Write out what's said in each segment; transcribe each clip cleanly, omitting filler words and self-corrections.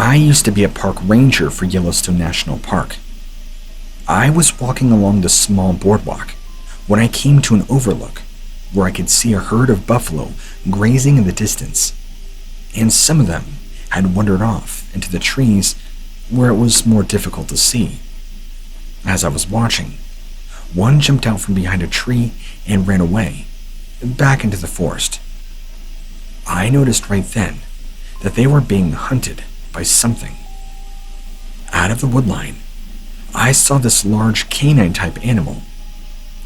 I used to be a park ranger for Yellowstone National Park. I was walking along the small boardwalk when I came to an overlook where I could see a herd of buffalo grazing in the distance, and some of them had wandered off into the trees where it was more difficult to see. As I was watching, one jumped out from behind a tree and ran away, back into the forest. I noticed right then that they were being hunted by something. Out of the woodline, I saw this large canine-type animal,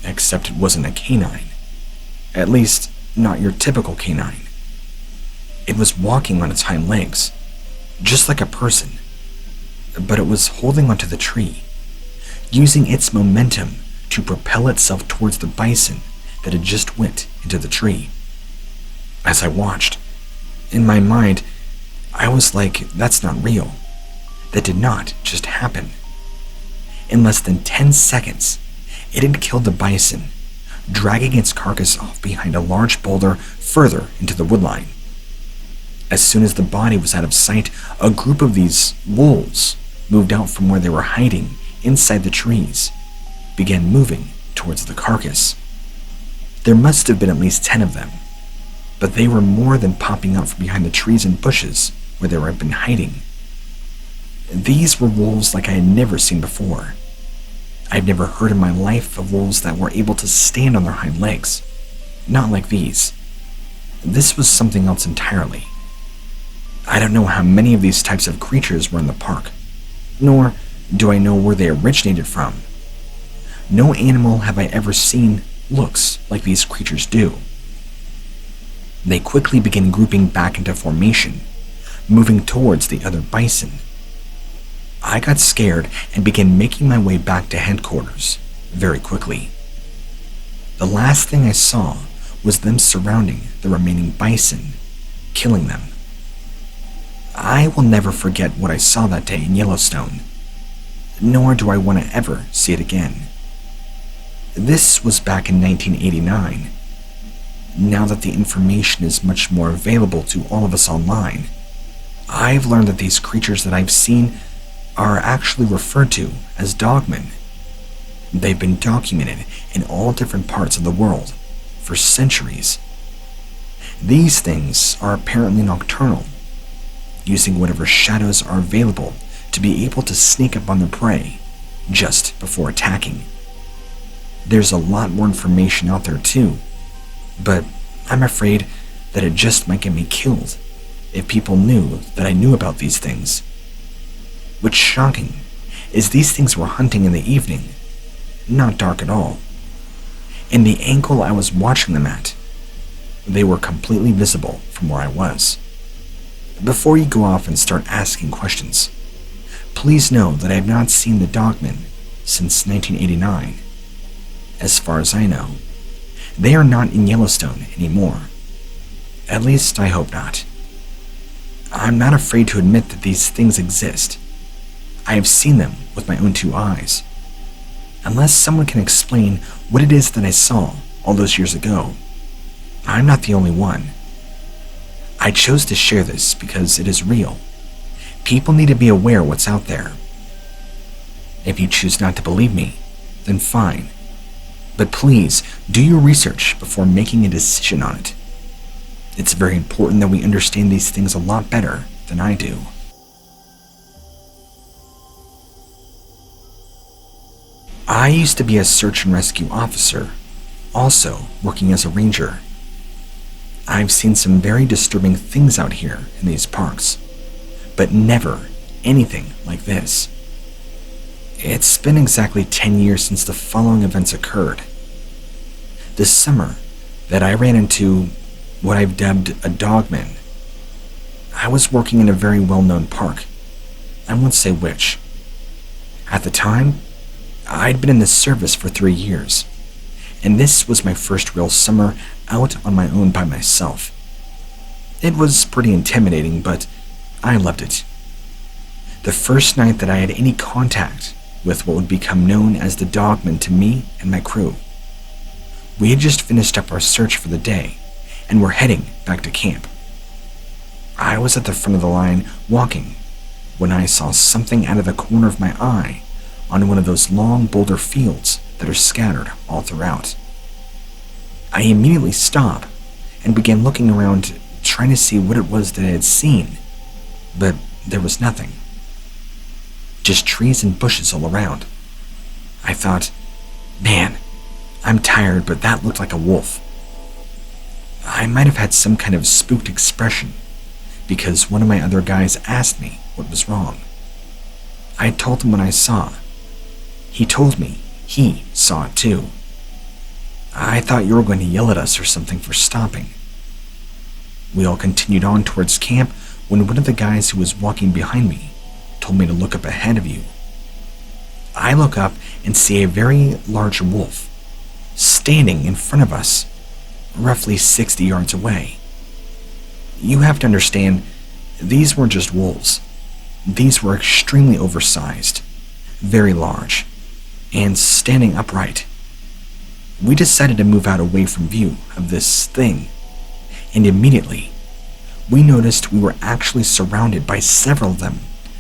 except it wasn't a canine. At least, not your typical canine. It was walking on its hind legs, just like a person, but it was holding onto the tree, using its momentum to propel itself towards the bison that had just went into the tree. As I watched, in my mind, I was like, that's not real. That did not just happen. In less than 10 seconds, it had killed the bison, dragging its carcass off behind a large boulder further into the woodline. As soon as the body was out of sight, a group of these wolves moved out from where they were hiding inside the trees, began moving towards the carcass. There must have been at least 10 of them, but they were more than popping out from behind the trees and bushes where they had been hiding. These were wolves like I had never seen before. I'd never heard in my life of wolves that were able to stand on their hind legs. Not like these. This was something else entirely. I don't know how many of these types of creatures were in the park, nor do I know where they originated from. No animal have I ever seen looks like these creatures do. They quickly begin grouping back into formation, moving towards the other bison. I got scared and began making my way back to headquarters very quickly. The last thing I saw was them surrounding the remaining bison, killing them. I will never forget what I saw that day in Yellowstone, nor do I want to ever see it again. This was back in 1989. Now that the information is much more available to all of us online, I've learned that these creatures that I've seen are actually referred to as Dogman. They've been documented in all different parts of the world for centuries. These things are apparently nocturnal, using whatever shadows are available to be able to sneak up on their prey just before attacking. There's a lot more information out there too, but I'm afraid that it just might get me killed if people knew that I knew about these things. What's shocking is these things were hunting in the evening, not dark at all. And the angle I was watching them at, they were completely visible from where I was. Before you go off and start asking questions, please know that I have not seen the Dogman since 1989. As far as I know, they are not in Yellowstone anymore. At least I hope not. I'm not afraid to admit that these things exist. I have seen them with my own 2 eyes. Unless someone can explain what it is that I saw all those years ago, I'm not the only one. I chose to share this because it is real. People need to be aware of what's out there. If you choose not to believe me, then fine. But please, do your research before making a decision on it. It's very important that we understand these things a lot better than I do. I used to be a search and rescue officer, also working as a ranger. I've seen some very disturbing things out here in these parks, but never anything like this. It's been exactly 10 years since the following events occurred. This summer that I ran into what I've dubbed a Dogman. I was working in a very well-known park. I won't say which. At the time, I'd been in the service for 3 years, and this was my first real summer out on my own by myself. It was pretty intimidating, but I loved it. The first night that I had any contact with what would become known as the Dogman to me and my crew. We had just finished up our search for the day, and were heading back to camp. I was at the front of the line walking, when I saw something out of the corner of my eye on one of those long boulder fields that are scattered all throughout. I immediately stopped and began looking around, trying to see what it was that I had seen, but there was nothing. Just trees and bushes all around. I thought, man, I'm tired, but that looked like a wolf. I might have had some kind of spooked expression because one of my other guys asked me what was wrong. I told him what I saw. He told me he saw it too. I thought you were going to yell at us or something for stopping. We all continued on towards camp when one of the guys who was walking behind me told me to look up ahead of you. I look up and see a very large wolf standing in front of us, roughly 60 yards away. You have to understand, these weren't just wolves. These were extremely oversized, very large, and standing upright. We decided to move out away from view of this thing, and immediately, we noticed we were actually surrounded by several of them,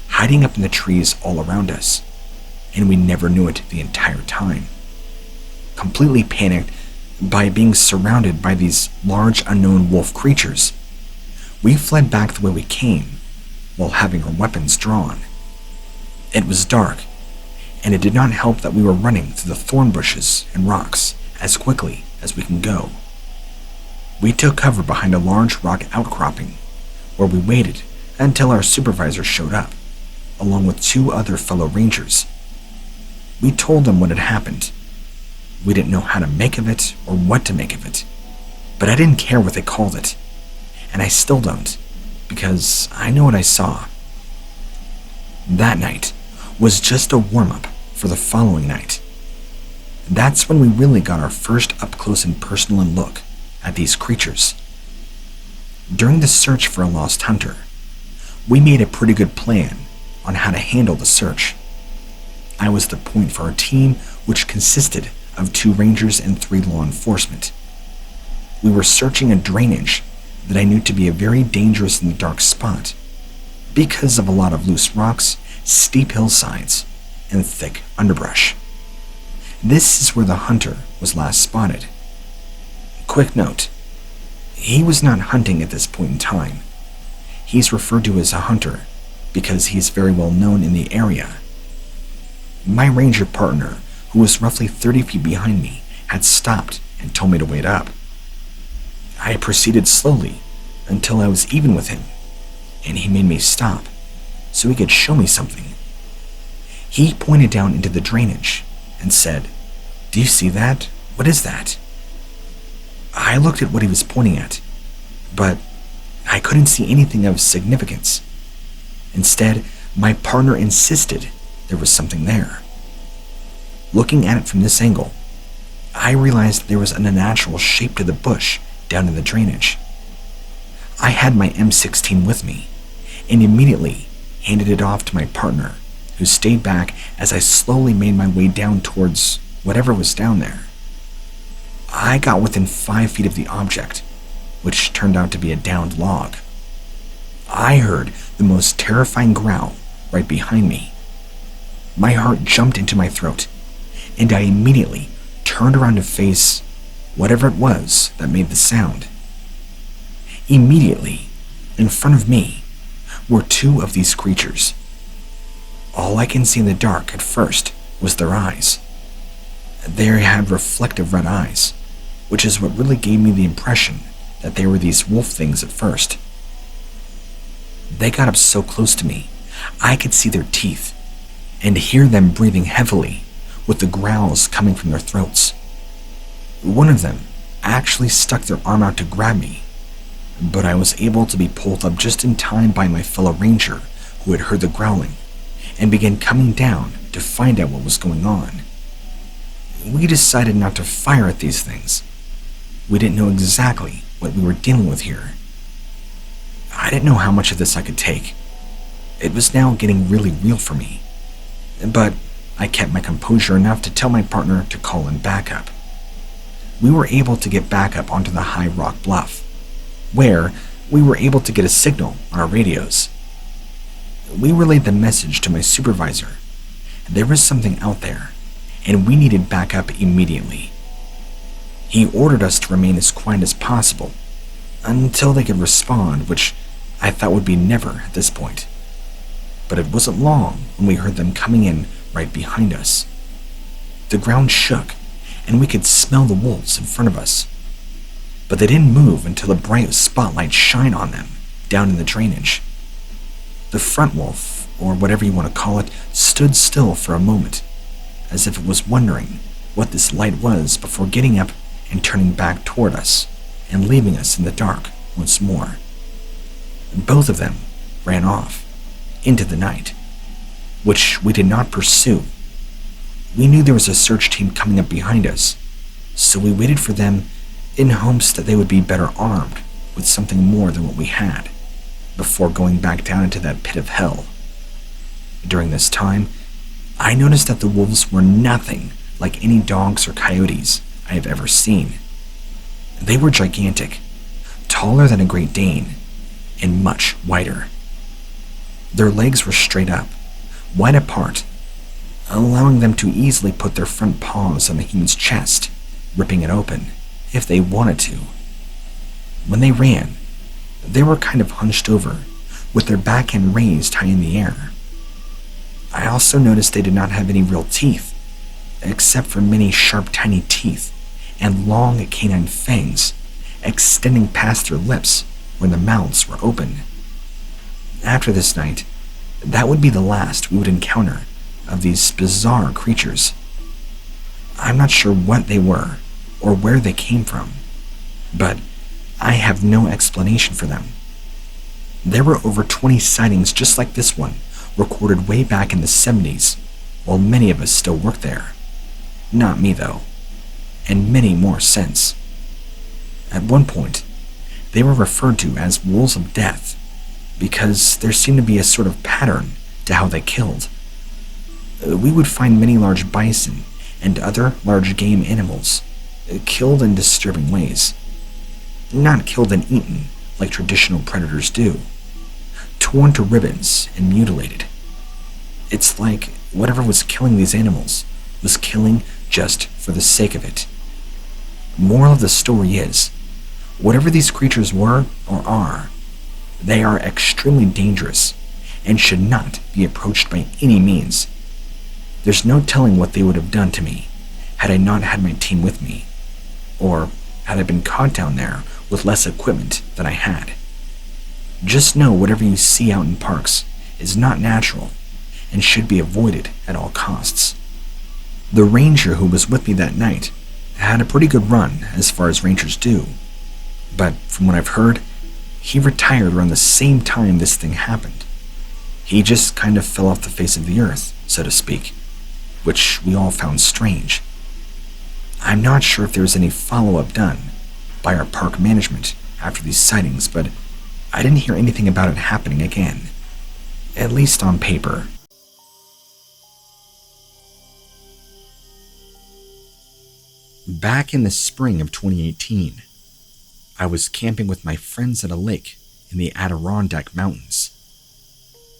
hiding up in the trees all around us, and we never knew it the entire time. Completely panicked by being surrounded by these large unknown wolf creatures, we fled back the way we came, while having our weapons drawn. It was dark, and it did not help that we were running through the thorn bushes and rocks as quickly as we can go. We took cover behind a large rock outcropping, where we waited until our supervisor showed up, along with 2 other fellow rangers. We told them what had happened. We didn't know how to make of it or what to make of it, but I didn't care what they called it, and I still don't, because I know what I saw. That night was just a warm-up for the following night. That's when we really got our first up-close and personal look at these creatures. During the search for a lost hunter, we made a pretty good plan on how to handle the search. I was the point for our team, which consisted of 2 rangers and 3 law enforcement. We were searching a drainage that I knew to be a very dangerous in the dark spot because of a lot of loose rocks, steep hillsides, and thick underbrush. This is where the hunter was last spotted. Quick note, he was not hunting at this point in time. He's referred to as a hunter because he's very well known in the area. My ranger partner, who was roughly 30 feet behind me, had stopped and told me to wait up. I proceeded slowly until I was even with him, and he made me stop so he could show me something. He pointed down into the drainage and said, "Do you see that? What is that?" I looked at what he was pointing at, but I couldn't see anything of significance. Instead, my partner insisted there was something there. Looking at it from this angle, I realized there was an unnatural shape to the bush down in the drainage. I had my M16 with me, and immediately handed it off to my partner, who stayed back as I slowly made my way down towards whatever was down there. I got within 5 feet of the object, which turned out to be a downed log. I heard the most terrifying growl right behind me. My heart jumped into my throat, and I immediately turned around to face whatever it was that made the sound. Immediately, in front of me, were 2 of these creatures. All I can see in the dark at first was their eyes. They had reflective red eyes, which is what really gave me the impression that they were these wolf things at first. They got up so close to me, I could see their teeth and hear them breathing heavily with the growls coming from their throats. One of them actually stuck their arm out to grab me, but I was able to be pulled up just in time by my fellow ranger who had heard the growling and began coming down to find out what was going on. We decided not to fire at these things. We didn't know exactly what we were dealing with here. I didn't know how much of this I could take. It was now getting really real for me, but I kept my composure enough to tell my partner to call in backup. We were able to get back up onto the high rock bluff, where we were able to get a signal on our radios. We relayed the message to my supervisor. There was something out there, and we needed backup immediately. He ordered us to remain as quiet as possible until they could respond, which I thought would be never at this point. But it wasn't long when we heard them coming in right behind us. The ground shook, and we could smell the wolves in front of us. But they didn't move until a bright spotlight shined on them down in the drainage. The front wolf, or whatever you want to call it, stood still for a moment, as if it was wondering what this light was before getting up and turning back toward us and leaving us in the dark once more. Both of them ran off into the night, which we did not pursue. We knew there was a search team coming up behind us, so we waited for them in hopes that they would be better armed with something more than what we had, before going back down into that pit of hell. During this time, I noticed that the wolves were nothing like any dogs or coyotes I have ever seen. They were gigantic, taller than a Great Dane, and much wider. Their legs were straight up, wide apart, allowing them to easily put their front paws on a human's chest, ripping it open if they wanted to. When they ran, they were kind of hunched over, with their back end raised high in the air. I also noticed they did not have any real teeth, except for many sharp tiny teeth and long canine fangs extending past their lips when their mouths were open. After this night, that would be the last we would encounter of these bizarre creatures. I'm not sure what they were or where they came from, but I have no explanation for them. There were over 20 sightings just like this one recorded way back in the 70s, while many of us still work there. Not me though, and many more since. At one point, they were referred to as wolves of death because there seemed to be a sort of pattern to how they killed. We would find many large bison and other large game animals killed in disturbing ways. Not killed and eaten like traditional predators do. Torn to ribbons and mutilated. It's like whatever was killing these animals was killing just for the sake of it. Moral of the story is, whatever these creatures were or are, they are extremely dangerous and should not be approached by any means. There's no telling what they would have done to me had I not had my team with me, or had I been caught down there with less equipment than I had. Just know whatever you see out in parks is not natural and should be avoided at all costs. The ranger who was with me that night had a pretty good run as far as rangers do, but from what I've heard, he retired around the same time this thing happened. He just kind of fell off the face of the earth, so to speak, which we all found strange. I'm not sure if there was any follow-up done by our park management after these sightings, but I didn't hear anything about it happening again, at least on paper. Back in the spring of 2018, I was camping with my friends at a lake in the Adirondack Mountains.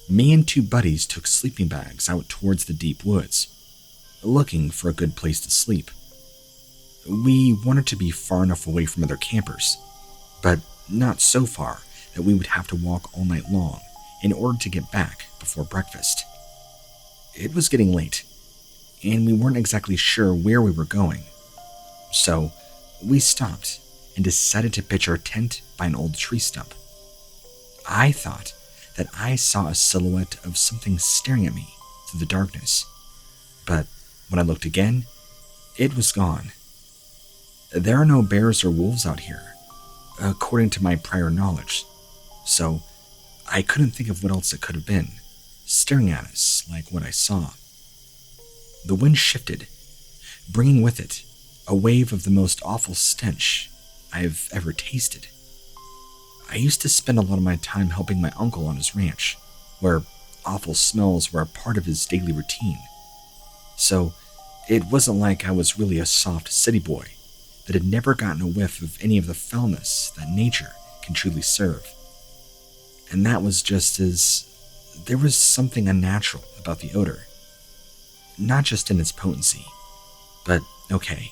Me and two buddies took sleeping bags out towards the deep woods, looking for a good place to sleep. We wanted to be far enough away from other campers, but not so far that we would have to walk all night long in order to get back before breakfast. It was getting late, and we weren't exactly sure where we were going, so we stopped and decided to pitch our tent by an old tree stump. I thought that I saw a silhouette of something staring at me through the darkness, but when I looked again, it was gone. There are no bears or wolves out here, according to my prior knowledge, so I couldn't think of what else it could have been, staring at us like what I saw. The wind shifted, bringing with it a wave of the most awful stench I've ever tasted. I used to spend a lot of my time helping my uncle on his ranch, where awful smells were a part of his daily routine. So it wasn't like I was really a soft city boy that had never gotten a whiff of any of the foulness that nature can truly serve. And that was just as There was something unnatural about the odor. Not just in its potency, but okay,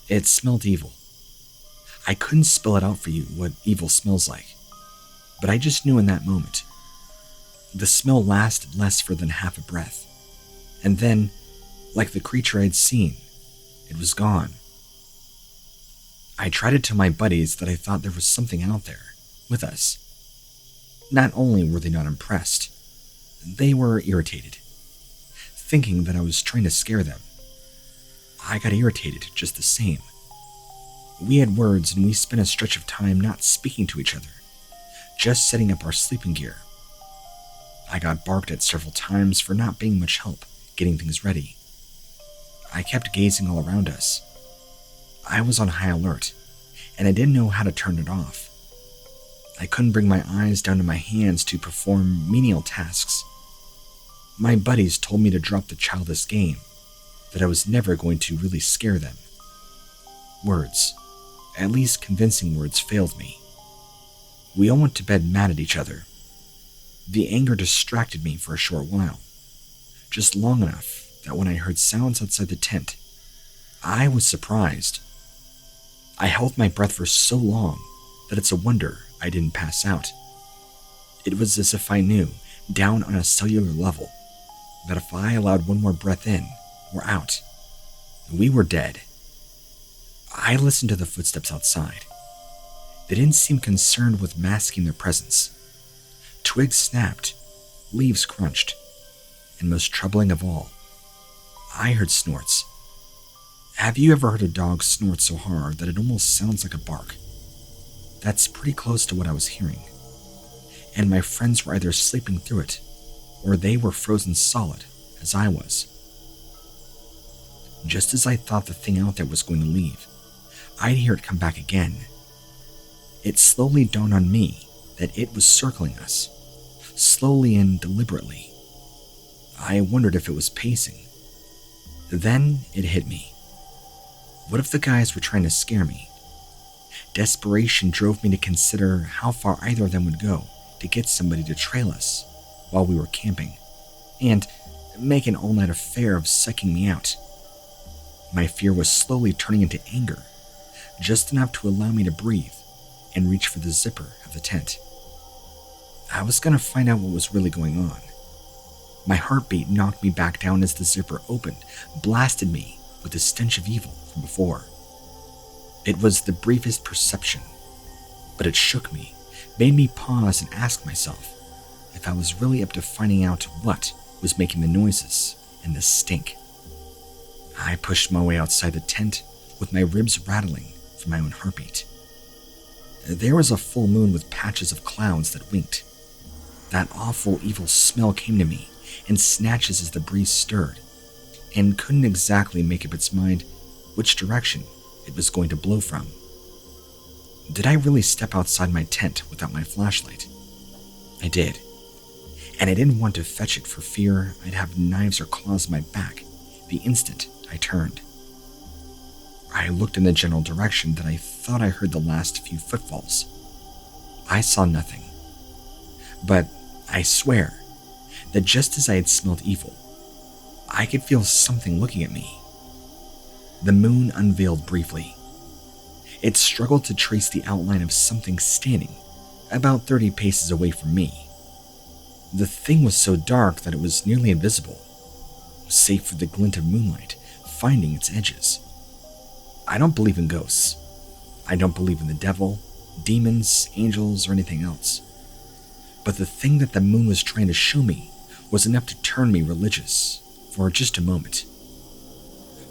it smelled evil. I couldn't spell it out for you what evil smells like, but I just knew in that moment. The smell lasted less for than half a breath, and then, like the creature I'd seen, it was gone. I tried to tell my buddies that I thought there was something out there with us. Not only were they not impressed, they were irritated, thinking that I was trying to scare them. I got irritated just the same. We had words and we spent a stretch of time not speaking to each other, just setting up our sleeping gear. I got barked at several times for not being much help getting things ready. I kept gazing all around us. I was on high alert, and I didn't know how to turn it off. I couldn't bring my eyes down to my hands to perform menial tasks. My buddies told me to drop the childish game, that I was never going to really scare them. Words, at least convincing words, failed me. We all went to bed mad at each other. The anger distracted me for a short while, just long enough that when I heard sounds outside the tent, I was surprised. I held my breath for so long that it's a wonder I didn't pass out. It was as if I knew, down on a cellular level, that if I allowed one more breath in or out, we were dead. I listened to the footsteps outside. They didn't seem concerned with masking their presence. Twigs snapped, leaves crunched, and most troubling of all, I heard snorts. Have you ever heard a dog snort so hard that it almost sounds like a bark? That's pretty close to what I was hearing. And my friends were either sleeping through it, or they were frozen solid, as I was. Just as I thought the thing out there was going to leave, I'd hear it come back again. It slowly dawned on me that it was circling us, slowly and deliberately. I wondered if it was pacing. Then it hit me. What if the guys were trying to scare me? Desperation drove me to consider how far either of them would go to get somebody to trail us while we were camping, and make an all-night affair of sucking me out. My fear was slowly turning into anger, just enough to allow me to breathe and reach for the zipper of the tent. I was going to find out what was really going on. My heartbeat knocked me back down as the zipper opened, blasted me with the stench of evil from before. It was the briefest perception, but it shook me, made me pause and ask myself if I was really up to finding out what was making the noises and the stink. I pushed my way outside the tent with my ribs rattling from my own heartbeat. There was a full moon with patches of clouds that winked. That awful evil smell came to me in snatches as the breeze stirred, and couldn't exactly make up its mind which direction it was going to blow from. Did I really step outside my tent without my flashlight? I did, and I didn't want to fetch it for fear I'd have knives or claws in my back the instant I turned. I looked in the general direction that I thought I heard the last few footfalls. I saw nothing, but I swear that just as I had smelled evil, I could feel something looking at me. The moon unveiled briefly. It struggled to trace the outline of something standing about 30 paces away from me. The thing was so dark that it was nearly invisible, save for the glint of moonlight finding its edges. I don't believe in ghosts. I don't believe in the devil, demons, angels, or anything else. But the thing that the moon was trying to show me was enough to turn me religious for just a moment.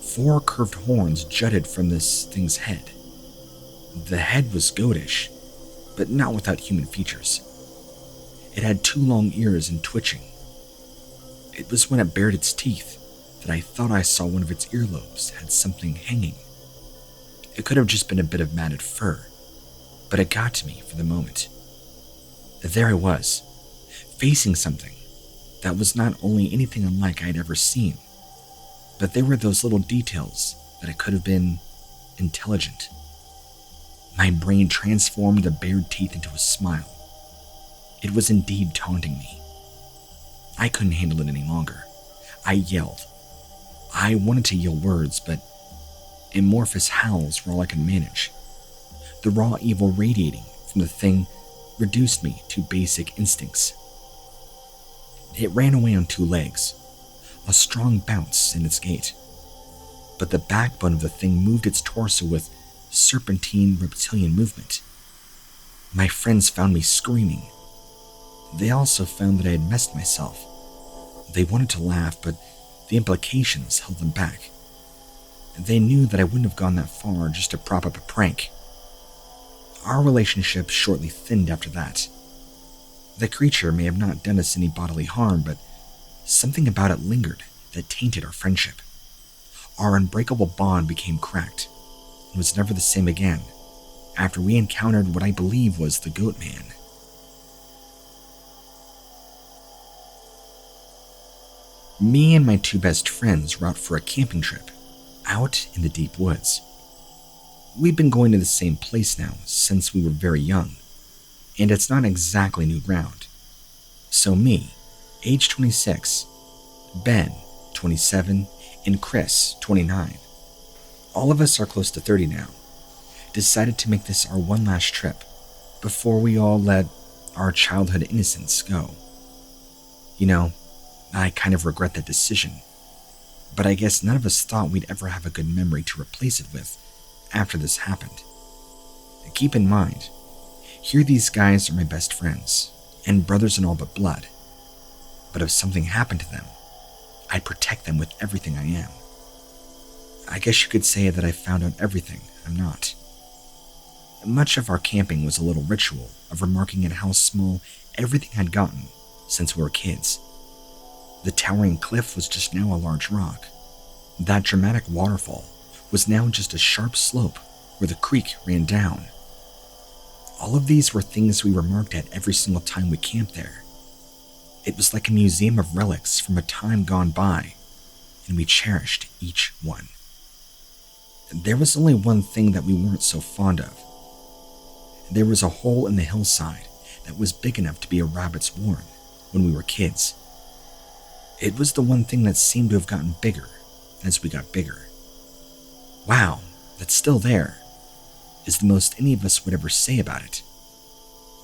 4 curved horns jutted from this thing's head. The head was goatish, but not without human features. It had 2 long ears and twitching. It was when it bared its teeth that I thought I saw one of its earlobes had something hanging. It could have just been a bit of matted fur, but it got to me for the moment. There I was, facing something that was not only anything unlike I'd ever seen, but there were those little details that it could have been intelligent. My brain transformed the bared teeth into a smile. It was indeed taunting me. I couldn't handle it any longer. I yelled. I wanted to yell words, but amorphous howls were all I could manage. The raw evil radiating from the thing reduced me to basic instincts. It ran away on 2 legs, a strong bounce in its gait. But the backbone of the thing moved its torso with serpentine reptilian movement. My friends found me screaming. They also found that I had messed myself. They wanted to laugh, but the implications held them back. They knew that I wouldn't have gone that far just to prop up a prank. Our relationship shortly thinned after that. The creature may have not done us any bodily harm, but something about it lingered that tainted our friendship. Our unbreakable bond became cracked and was never the same again after we encountered what I believe was the Goat Man. Me and my 2 best friends were out for a camping trip, out in the deep woods. We'd been going to the same place now since we were very young, and it's not exactly new ground. So me, age 26, Ben, 27, and Chris, 29, all of us are close to 30 now, decided to make this our one last trip before we all let our childhood innocence go. You know, I kind of regret that decision, but I guess none of us thought we'd ever have a good memory to replace it with after this happened. Keep in mind, here these guys are my best friends, and brothers in all but blood. But if something happened to them, I'd protect them with everything I am. I guess you could say that I found out everything I'm not. Much of our camping was a little ritual of remarking at how small everything had gotten since we were kids. The towering cliff was just now a large rock. That dramatic waterfall was now just a sharp slope where the creek ran down. All of these were things we remarked at every single time we camped there. It was like a museum of relics from a time gone by, and we cherished each one. There was only one thing that we weren't so fond of. There was a hole in the hillside that was big enough to be a rabbit's warren when we were kids. It was the one thing that seemed to have gotten bigger as we got bigger. Wow, that's still there, is the most any of us would ever say about it.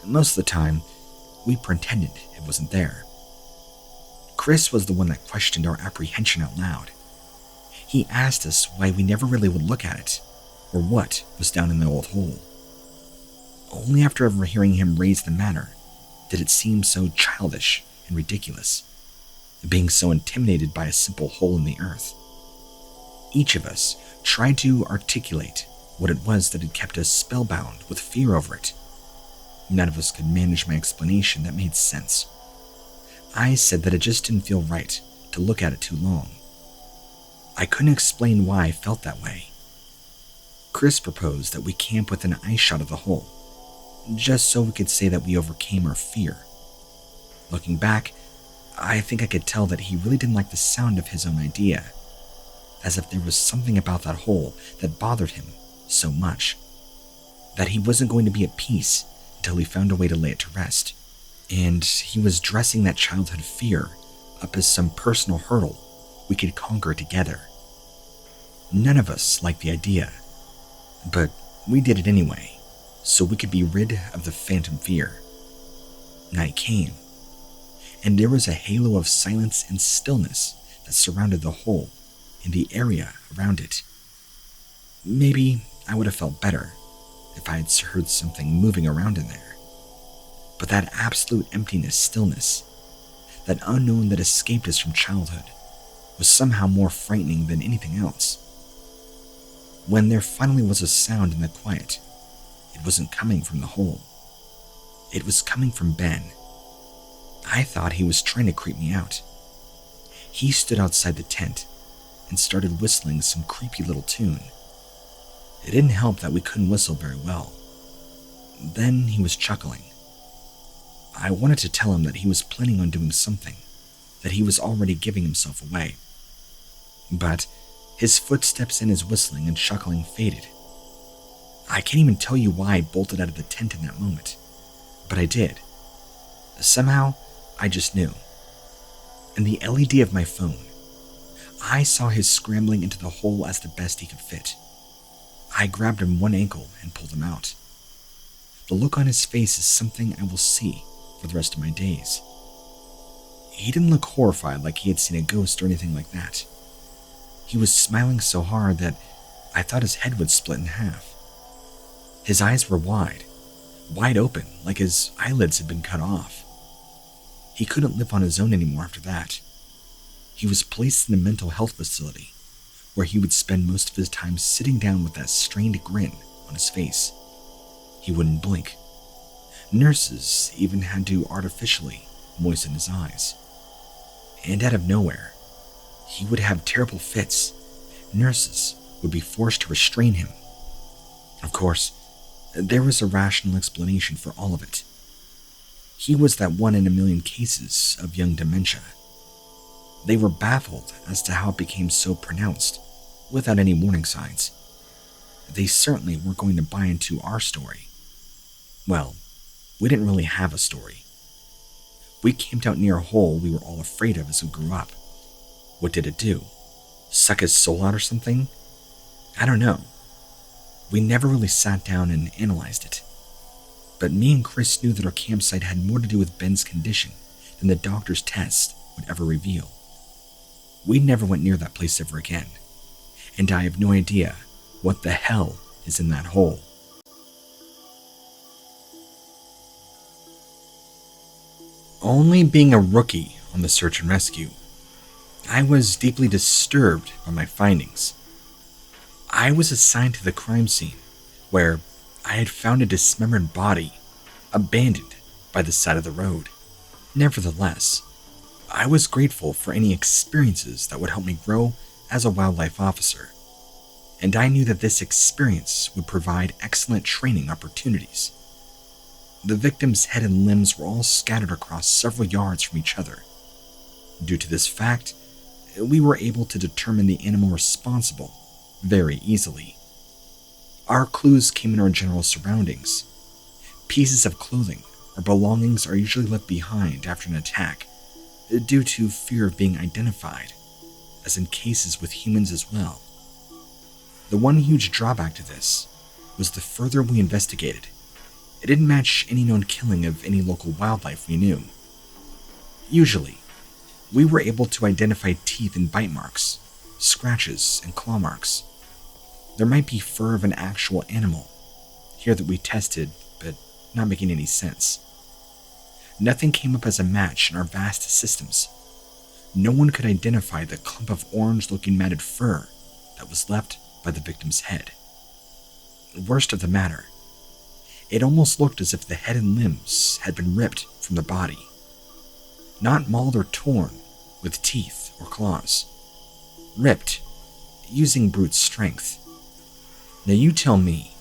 Most of the time, we pretended it wasn't there. Chris was the one that questioned our apprehension out loud. He asked us why we never really would look at it, or what was down in the old hole. Only after ever hearing him raise the matter did it seem so childish and ridiculous, being so intimidated by a simple hole in the earth. Each of us tried to articulate what it was that had kept us spellbound with fear over it. None of us could manage my explanation that made sense. I said that it just didn't feel right to look at it too long. I couldn't explain why I felt that way. Chris proposed that we camp within eye shot of the hole, just so we could say that we overcame our fear. Looking back, I think I could tell that he really didn't like the sound of his own idea, as if there was something about that hole that bothered him so much, that he wasn't going to be at peace until he found a way to lay it to rest, and he was dressing that childhood fear up as some personal hurdle we could conquer together. None of us liked the idea, but we did it anyway, so we could be rid of the phantom fear. Night came, and there was a halo of silence and stillness that surrounded the hole and the area around it. Maybe I would have felt better if I had heard something moving around in there. But that absolute emptiness, stillness, that unknown that escaped us from childhood, was somehow more frightening than anything else. When there finally was a sound in the quiet, it wasn't coming from the hole. It was coming from Ben. I thought he was trying to creep me out. He stood outside the tent and started whistling some creepy little tune. It didn't help that we couldn't whistle very well. Then he was chuckling. I wanted to tell him that he was planning on doing something, that he was already giving himself away. But his footsteps and his whistling and chuckling faded. I can't even tell you why I bolted out of the tent in that moment, but I did. Somehow, I just knew. and the LED of my phone. I saw his scrambling into the hole as the best he could fit. I grabbed him one ankle and pulled him out. The look on his face is something I will see for the rest of my days. He didn't look horrified like he had seen a ghost or anything like that. He was smiling so hard that I thought his head would split in half. His eyes were wide open, like his eyelids had been cut off. He couldn't live on his own anymore after that. He was placed in a mental health facility, where he would spend most of his time sitting down with that strained grin on his face. He wouldn't blink. Nurses even had to artificially moisten his eyes. And out of nowhere, he would have terrible fits. Nurses would be forced to restrain him. Of course, there was a rational explanation for all of it. He was that 1 in a million cases of young dementia. They were baffled as to how it became so pronounced, without any warning signs. They certainly weren't going to buy into our story. Well, we didn't really have a story. We camped out near a hole we were all afraid of as we grew up. What did it do? Suck his soul out or something? I don't know. We never really sat down and analyzed it. But me and Chris knew that our campsite had more to do with Ben's condition than the doctor's test would ever reveal. We never went near that place ever again, and I have no idea what the hell is in that hole. Only being a rookie on the search and rescue, I was deeply disturbed by my findings. I was assigned to the crime scene, where I had found a dismembered body, abandoned by the side of the road. Nevertheless, I was grateful for any experiences that would help me grow as a wildlife officer, and I knew that this experience would provide excellent training opportunities. The victim's head and limbs were all scattered across several yards from each other. Due to this fact, we were able to determine the animal responsible very easily. Our clues came in our general surroundings. Pieces of clothing or belongings are usually left behind after an attack, due to fear of being identified, as in cases with humans as well. The one huge drawback to this was the further we investigated, it didn't match any known killing of any local wildlife we knew. Usually, we were able to identify teeth and bite marks, scratches and claw marks. There might be fur of an actual animal here that we tested, but not making any sense. Nothing came up as a match in our vast systems. No one could identify the clump of orange-looking matted fur that was left by the victim's head. Worst of the matter, it almost looked as if the head and limbs had been ripped from the body. Not mauled or torn with teeth or claws. Ripped, using brute strength. Now you tell me,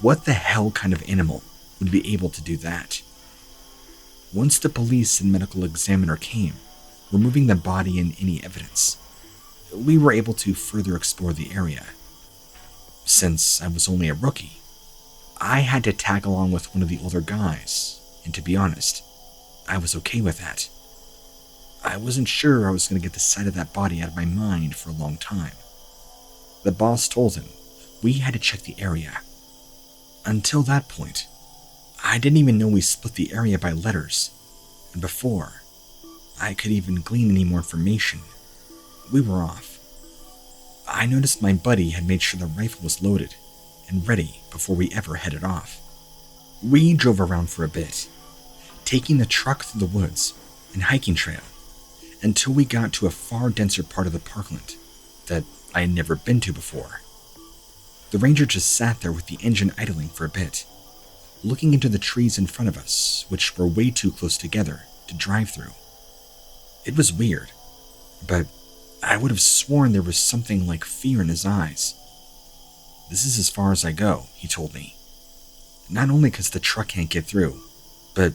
what the hell kind of animal would be able to do that? Once the police and medical examiner came, removing the body and any evidence, we were able to further explore the area. Since I was only a rookie, I had to tag along with one of the older guys, and to be honest, I was okay with that. I wasn't sure I was going to get the sight of that body out of my mind for a long time. The boss told him we had to check the area. Until that point, I didn't even know we split the area by letters, and before I could even glean any more information, we were off. I noticed my buddy had made sure the rifle was loaded and ready before we ever headed off. We drove around for a bit, taking the truck through the woods and hiking trail until we got to a far denser part of the parkland that I had never been to before. The ranger just sat there with the engine idling for a bit, looking into the trees in front of us, which were way too close together to drive through. It was weird, but I would have sworn there was something like fear in his eyes. "This is as far as I go," he told me. "Not only because the truck can't get through, but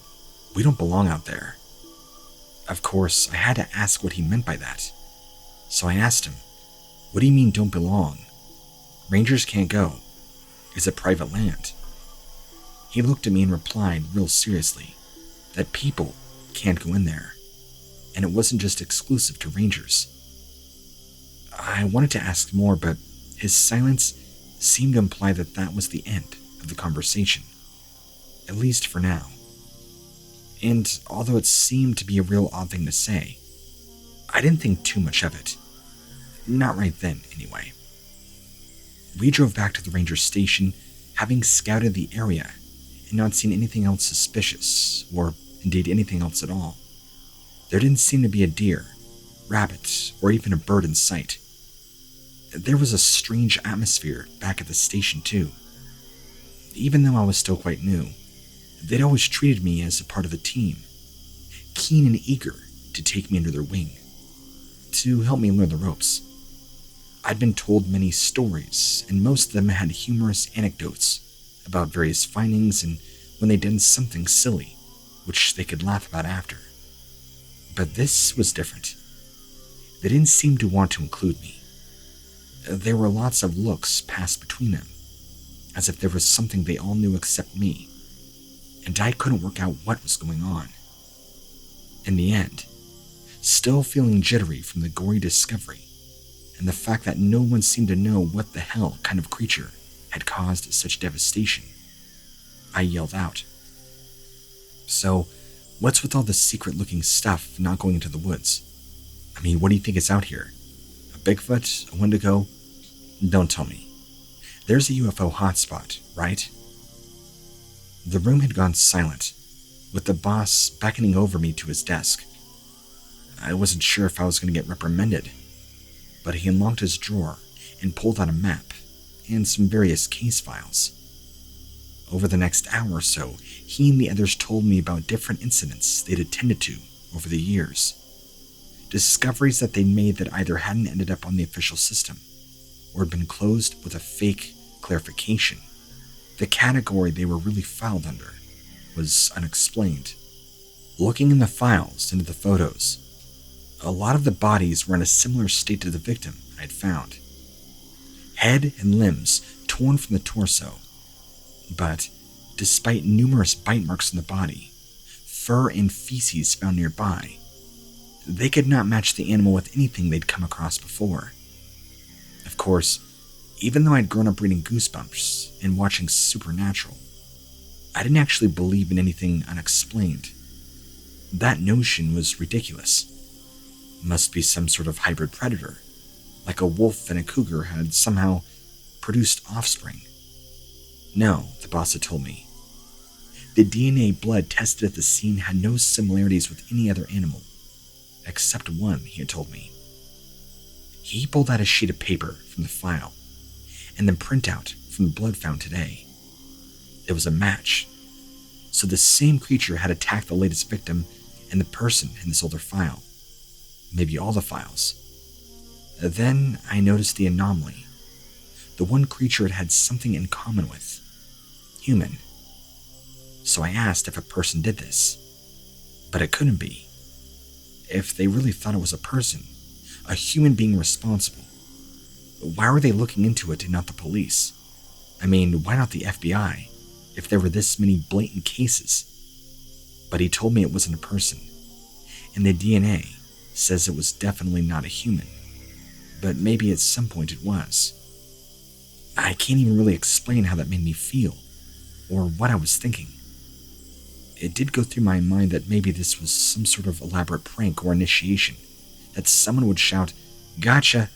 we don't belong out there." Of course, I had to ask what he meant by that. So I asked him, "What do you mean don't belong? Rangers can't go. Is it private land?" He looked at me and replied real seriously that people can't go in there. and it wasn't just exclusive to rangers. I wanted to ask more, but his silence seemed to imply that that was the end of the conversation, at least for now. And although it seemed to be a real odd thing to say, I didn't think too much of it. Not right then, anyway. We drove back to the ranger station, having scouted the area and not seen anything else suspicious, or indeed anything else at all. There didn't seem to be a deer, rabbit, or even a bird in sight. There was a strange atmosphere back at the station too. Even though I was still quite new, they'd always treated me as a part of the team, keen and eager to take me under their wing, to help me learn the ropes. I'd been told many stories, and most of them had humorous anecdotes about various findings and when they'd done something silly, which they could laugh about after. But this was different. They didn't seem to want to include me. There were lots of looks passed between them, as if there was something they all knew except me, and I couldn't work out what was going on. In the end, still feeling jittery from the gory discovery, and the fact that no one seemed to know what the hell kind of creature had caused such devastation, I yelled out, "So, what's with all this secret-looking stuff not going into the woods? I mean, what do you think is out here? A Bigfoot? A Wendigo? Don't tell me. There's a UFO hotspot, right?" The room had gone silent, with the boss beckoning over me to his desk. I wasn't sure if I was going to get reprimanded, but he unlocked his drawer and pulled out a map and some various case files. Over the next hour or so, he and the others told me about different incidents they'd attended to over the years. Discoveries that they'd made that either hadn't ended up on the official system or had been closed with a fake clarification. The category they were really filed under was unexplained. Looking in the files into the photos, a lot of the bodies were in a similar state to the victim I'd found. Head and limbs torn from the torso, but despite numerous bite marks on the body, fur and feces found nearby, they could not match the animal with anything they'd come across before. Of course, even though I'd grown up reading Goosebumps and watching Supernatural, I didn't actually believe in anything unexplained. That notion was ridiculous. Must be some sort of hybrid predator, like a wolf and a cougar had somehow produced offspring. No, the boss had told me. The DNA blood tested at the scene had no similarities with any other animal, except one, he had told me. He pulled out a sheet of paper from the file, and the printout from the blood found today. It was a match, so the same creature had attacked the latest victim and the person in this older file. Maybe all the files. Then I noticed the anomaly. The one creature it had something in common with. Human. So I asked if a person did this. But it couldn't be. If they really thought it was a person, a human being responsible, why were they looking into it and not the police? I mean, why not the FBI, if there were this many blatant cases? But he told me it wasn't a person, and the DNA says it was definitely not a human, but maybe at some point it was. I can't even really explain how that made me feel, or what I was thinking. It did go through my mind that maybe this was some sort of elaborate prank or initiation, that someone would shout, "Gotcha!"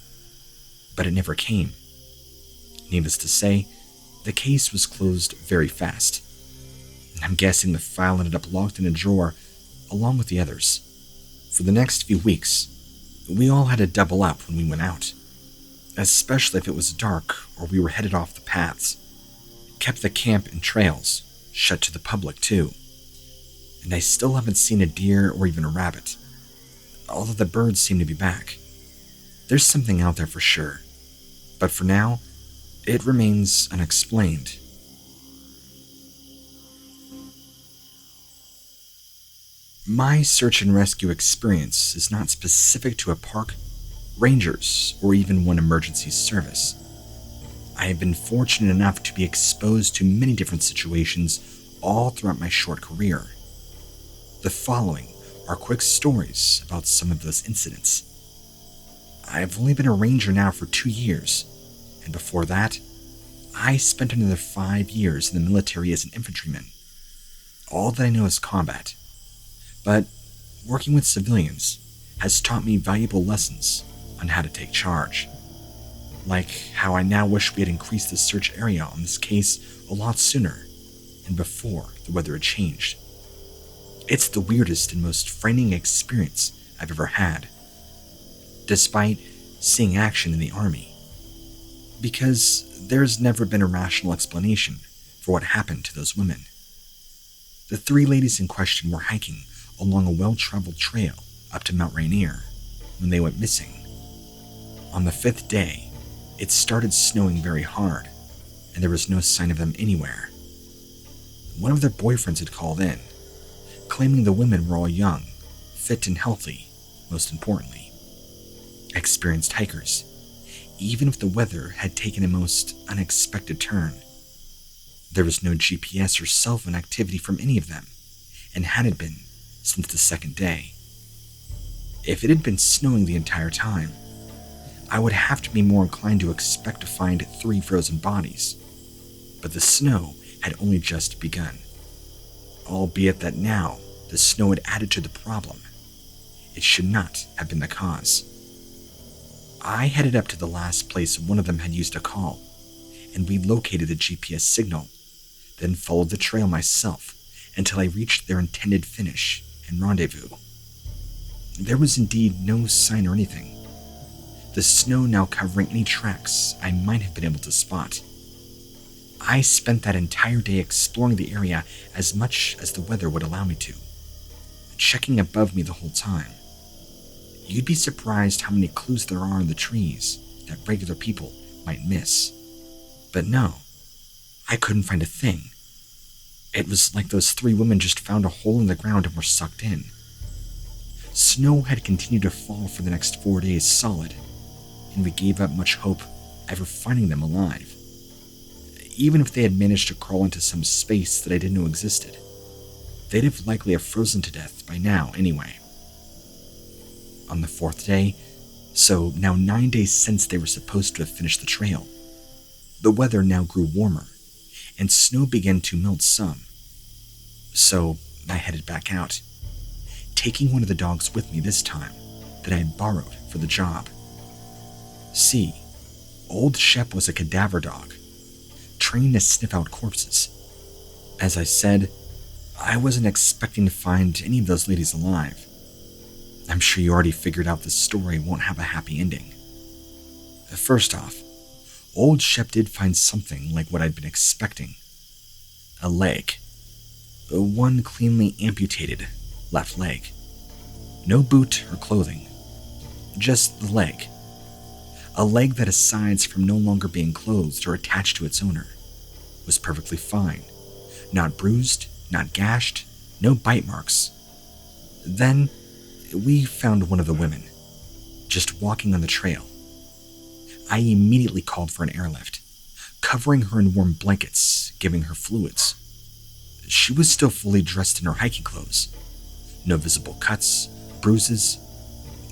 But it never came. Needless to say, the case was closed very fast. I'm guessing the file ended up locked in a drawer along with the others. For the next few weeks, we all had to double up when we went out, especially if it was dark or we were headed off the paths. Kept the camp and trails shut to the public too. And I still haven't seen a deer or even a rabbit, although the birds seem to be back. There's something out there for sure, but for now, it remains unexplained. My search and rescue experience is not specific to a park, rangers, or even one emergency service. I have been fortunate enough to be exposed to many different situations all throughout my short career. The following are quick stories about some of those incidents. I've only been a ranger now for 2 years, and before that, I spent another 5 years in the military as an infantryman. All that I know is combat, but working with civilians has taught me valuable lessons on how to take charge. Like how I now wish we had increased the search area on this case a lot sooner and before the weather had changed. It's the weirdest and most frightening experience I've ever had, despite seeing action in the army, because there's never been a rational explanation for what happened to those women. The 3 ladies in question were hiking along a well-traveled trail up to Mount Rainier when they went missing. On the 5th day, it started snowing very hard, and there was no sign of them anywhere. One of their boyfriends had called in, claiming the women were all young, fit and healthy, most importantly. Experienced hikers, even if the weather had taken a most unexpected turn. There was no GPS or cell phone activity from any of them, and hadn't been since the 2nd day. If it had been snowing the entire time, I would have to be more inclined to expect to find 3 frozen bodies, but the snow had only just begun, albeit that now the snow had added to the problem. It should not have been the cause. I headed up to the last place one of them had used to call, and we located the GPS signal, then followed the trail myself until I reached their intended finish and rendezvous. There was indeed no sign or anything, the snow now covering any tracks I might have been able to spot. I spent that entire day exploring the area as much as the weather would allow me to, checking above me the whole time. You'd be surprised how many clues there are in the trees that regular people might miss. But no, I couldn't find a thing. It was like those 3 women just found a hole in the ground and were sucked in. Snow had continued to fall for the next 4 days solid, and we gave up much hope ever finding them alive. Even if they had managed to crawl into some space that I didn't know existed, they'd have likely have frozen to death by now anyway. On the 4th day, so now 9 days since they were supposed to have finished the trail, the weather now grew warmer, and snow began to melt some. So I headed back out, taking one of the dogs with me this time that I had borrowed for the job. See, Old Shep was a cadaver dog, trained to sniff out corpses. As I said, I wasn't expecting to find any of those ladies alive. I'm sure you already figured out this story won't have a happy ending. First off, Old Shep did find something like what I'd been expecting. A leg. One cleanly amputated left leg. No boot or clothing. Just the leg. A leg that, aside from no longer being clothed or attached to its owner, was perfectly fine. Not bruised, not gashed, no bite marks. Then, we found one of the women, just walking on the trail. I immediately called for an airlift, covering her in warm blankets, giving her fluids. She was still fully dressed in her hiking clothes. No visible cuts, bruises,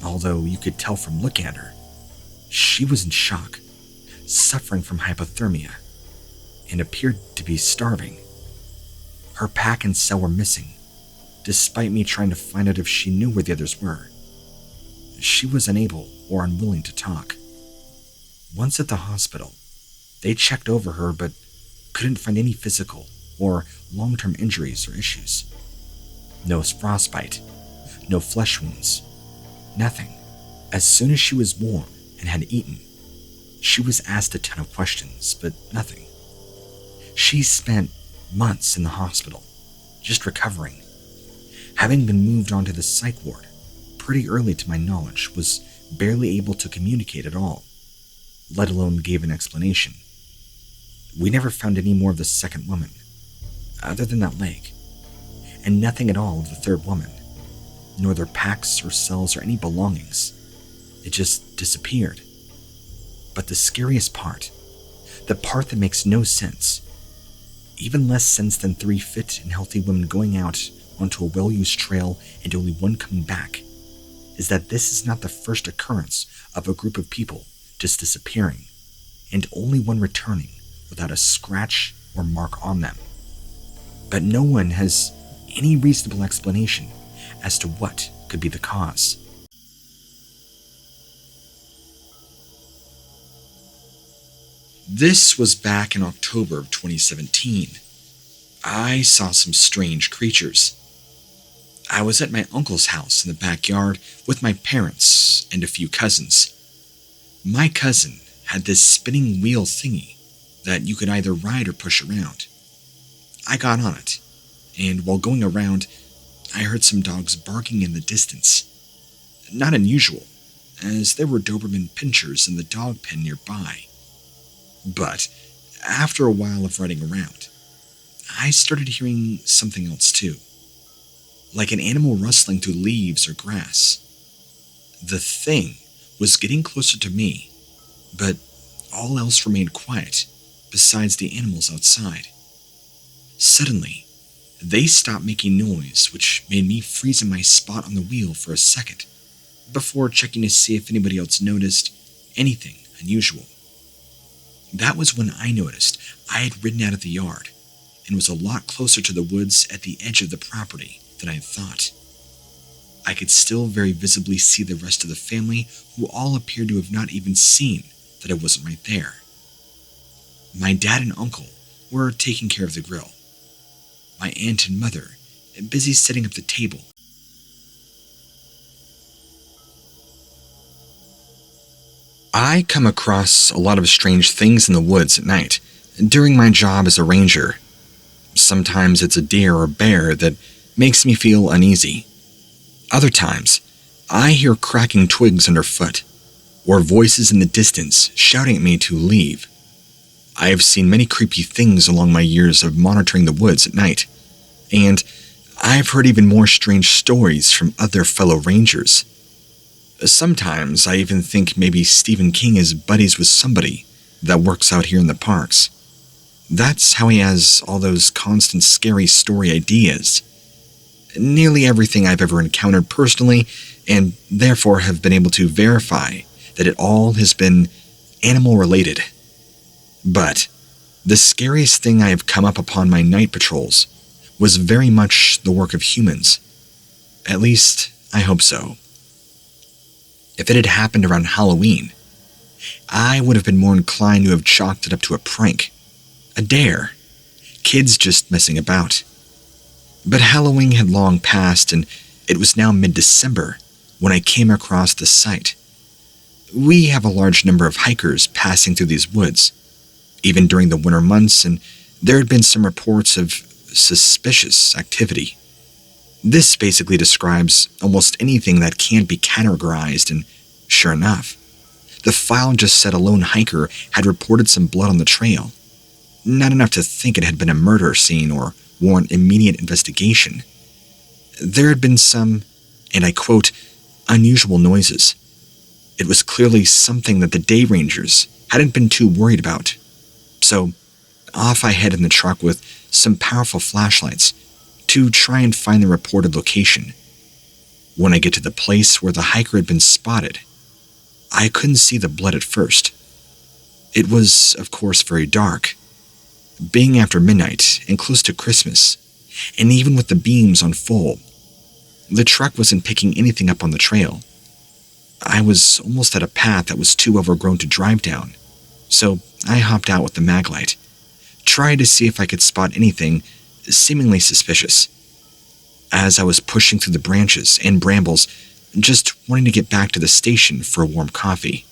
although you could tell from looking at her, she was in shock, suffering from hypothermia, and appeared to be starving. Her pack and cell were missing, despite me trying to find out if she knew where the others were. She was unable or unwilling to talk. Once at the hospital, they checked over her but couldn't find any physical or long-term injuries or issues. No frostbite, no flesh wounds, nothing. As soon as she was warm and had eaten, she was asked a ton of questions, but nothing. She spent months in the hospital, just recovering. Having been moved onto the psych ward pretty early to my knowledge, was barely able to communicate at all, let alone gave an explanation. We never found any more of the second woman, other than that leg, and nothing at all of the third woman, nor their packs or cells or any belongings. It just disappeared. But the scariest part, the part that makes no sense, even less sense than 3 fit and healthy women going out onto a well-used trail and only one coming back is that this is not the first occurrence of a group of people just disappearing, and only one returning without a scratch or mark on them. But no one has any reasonable explanation as to what could be the cause. This was back in October of 2017. I saw some strange creatures. I was at my uncle's house in the backyard with my parents and a few cousins. My cousin had this spinning wheel thingy that you could either ride or push around. I got on it, and while going around, I heard some dogs barking in the distance. Not unusual, as there were Doberman pinschers in the dog pen nearby. But after a while of riding around, I started hearing something else too, like an animal rustling through leaves or grass. The thing was getting closer to me, but all else remained quiet besides the animals outside. Suddenly, they stopped making noise, which made me freeze in my spot on the wheel for a second, before checking to see if anybody else noticed anything unusual. That was when I noticed I had ridden out of the yard and was a lot closer to the woods at the edge of the property than I had thought. I could still very visibly see the rest of the family, who all appeared to have not even seen that I wasn't right there. My dad and uncle were taking care of the grill. My aunt and mother busy setting up the table. I come across a lot of strange things in the woods at night during my job as a ranger. Sometimes it's a deer or bear that makes me feel uneasy. Other times, I hear cracking twigs underfoot, or voices in the distance shouting at me to leave. I have seen many creepy things along my years of monitoring the woods at night, and I've heard even more strange stories from other fellow rangers. Sometimes I even think maybe Stephen King is buddies with somebody that works out here in the parks. That's how he has all those constant scary story ideas. Nearly everything I've ever encountered personally, and therefore have been able to verify that it all has been animal-related. But the scariest thing I have come up upon my night patrols was very much the work of humans. At least, I hope so. If it had happened around Halloween, I would have been more inclined to have chalked it up to a prank, a dare, kids just messing about. But Halloween had long passed, and it was now mid-December when I came across the site. We have a large number of hikers passing through these woods, even during the winter months, and there had been some reports of suspicious activity. This basically describes almost anything that can't be categorized, and sure enough, the file just said a lone hiker had reported some blood on the trail. Not enough to think it had been a murder scene or warrant immediate investigation. There had been some, and I quote, unusual noises. It was clearly something that the day rangers hadn't been too worried about. So off I head in the truck with some powerful flashlights to try and find the reported location. When I get to the place where the hiker had been spotted, I couldn't see the blood at first. It was, of course, very dark. Being after midnight and close to Christmas, and even with the beams on full, the truck wasn't picking anything up on the trail. I was almost at a path that was too overgrown to drive down, so I hopped out with the maglite, tried to see if I could spot anything seemingly suspicious. As I was pushing through the branches and brambles, just wanting to get back to the station for a warm coffee,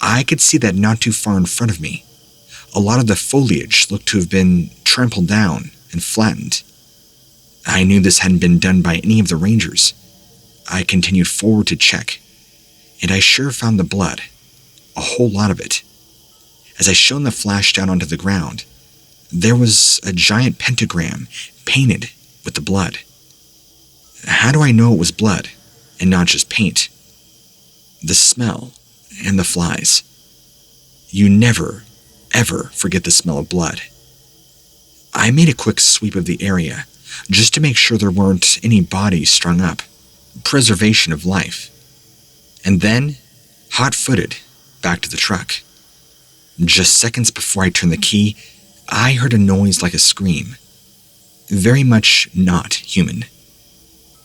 I could see that not too far in front of me, a lot of the foliage looked to have been trampled down and flattened. I knew this hadn't been done by any of the rangers. I continued forward to check, and I sure found the blood, a whole lot of it. As I shone the flash down onto the ground, there was a giant pentagram painted with the blood. How do I know it was blood and not just paint? The smell and the flies. You never, ever forget the smell of blood. I made a quick sweep of the area, just to make sure there weren't any bodies strung up. Preservation of life. And then, hot-footed, back to the truck. Just seconds before I turned the key, I heard a noise like a scream. Very much not human.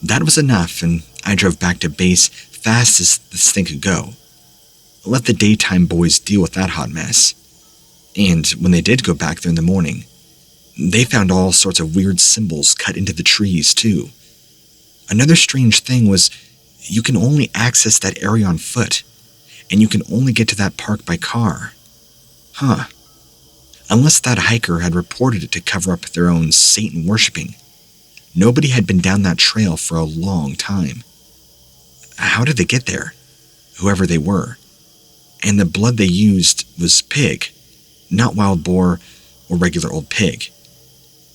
That was enough, and I drove back to base fast as this thing could go. Let the daytime boys deal with that hot mess. And when they did go back there in the morning, they found all sorts of weird symbols cut into the trees, too. Another strange thing was you can only access that area on foot, and you can only get to that park by car. Huh. Unless that hiker had reported it to cover up their own Satan worshipping, nobody had been down that trail for a long time. How did they get there? Whoever they were. And the blood they used was pig, not wild boar or regular old pig.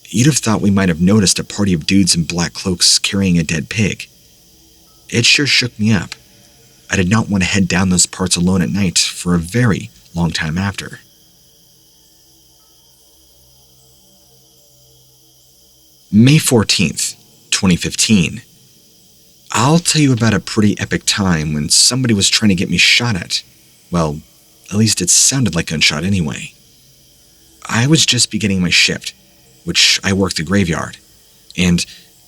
You'd have thought we might have noticed a party of dudes in black cloaks carrying a dead pig. It sure shook me up. I did not want to head down those parts alone at night for a very long time after. May 14th, 2015. I'll tell you about a pretty epic time when somebody was trying to get me shot at. Well, at least it sounded like gunshot anyway. I was just beginning my shift, which I worked the graveyard, and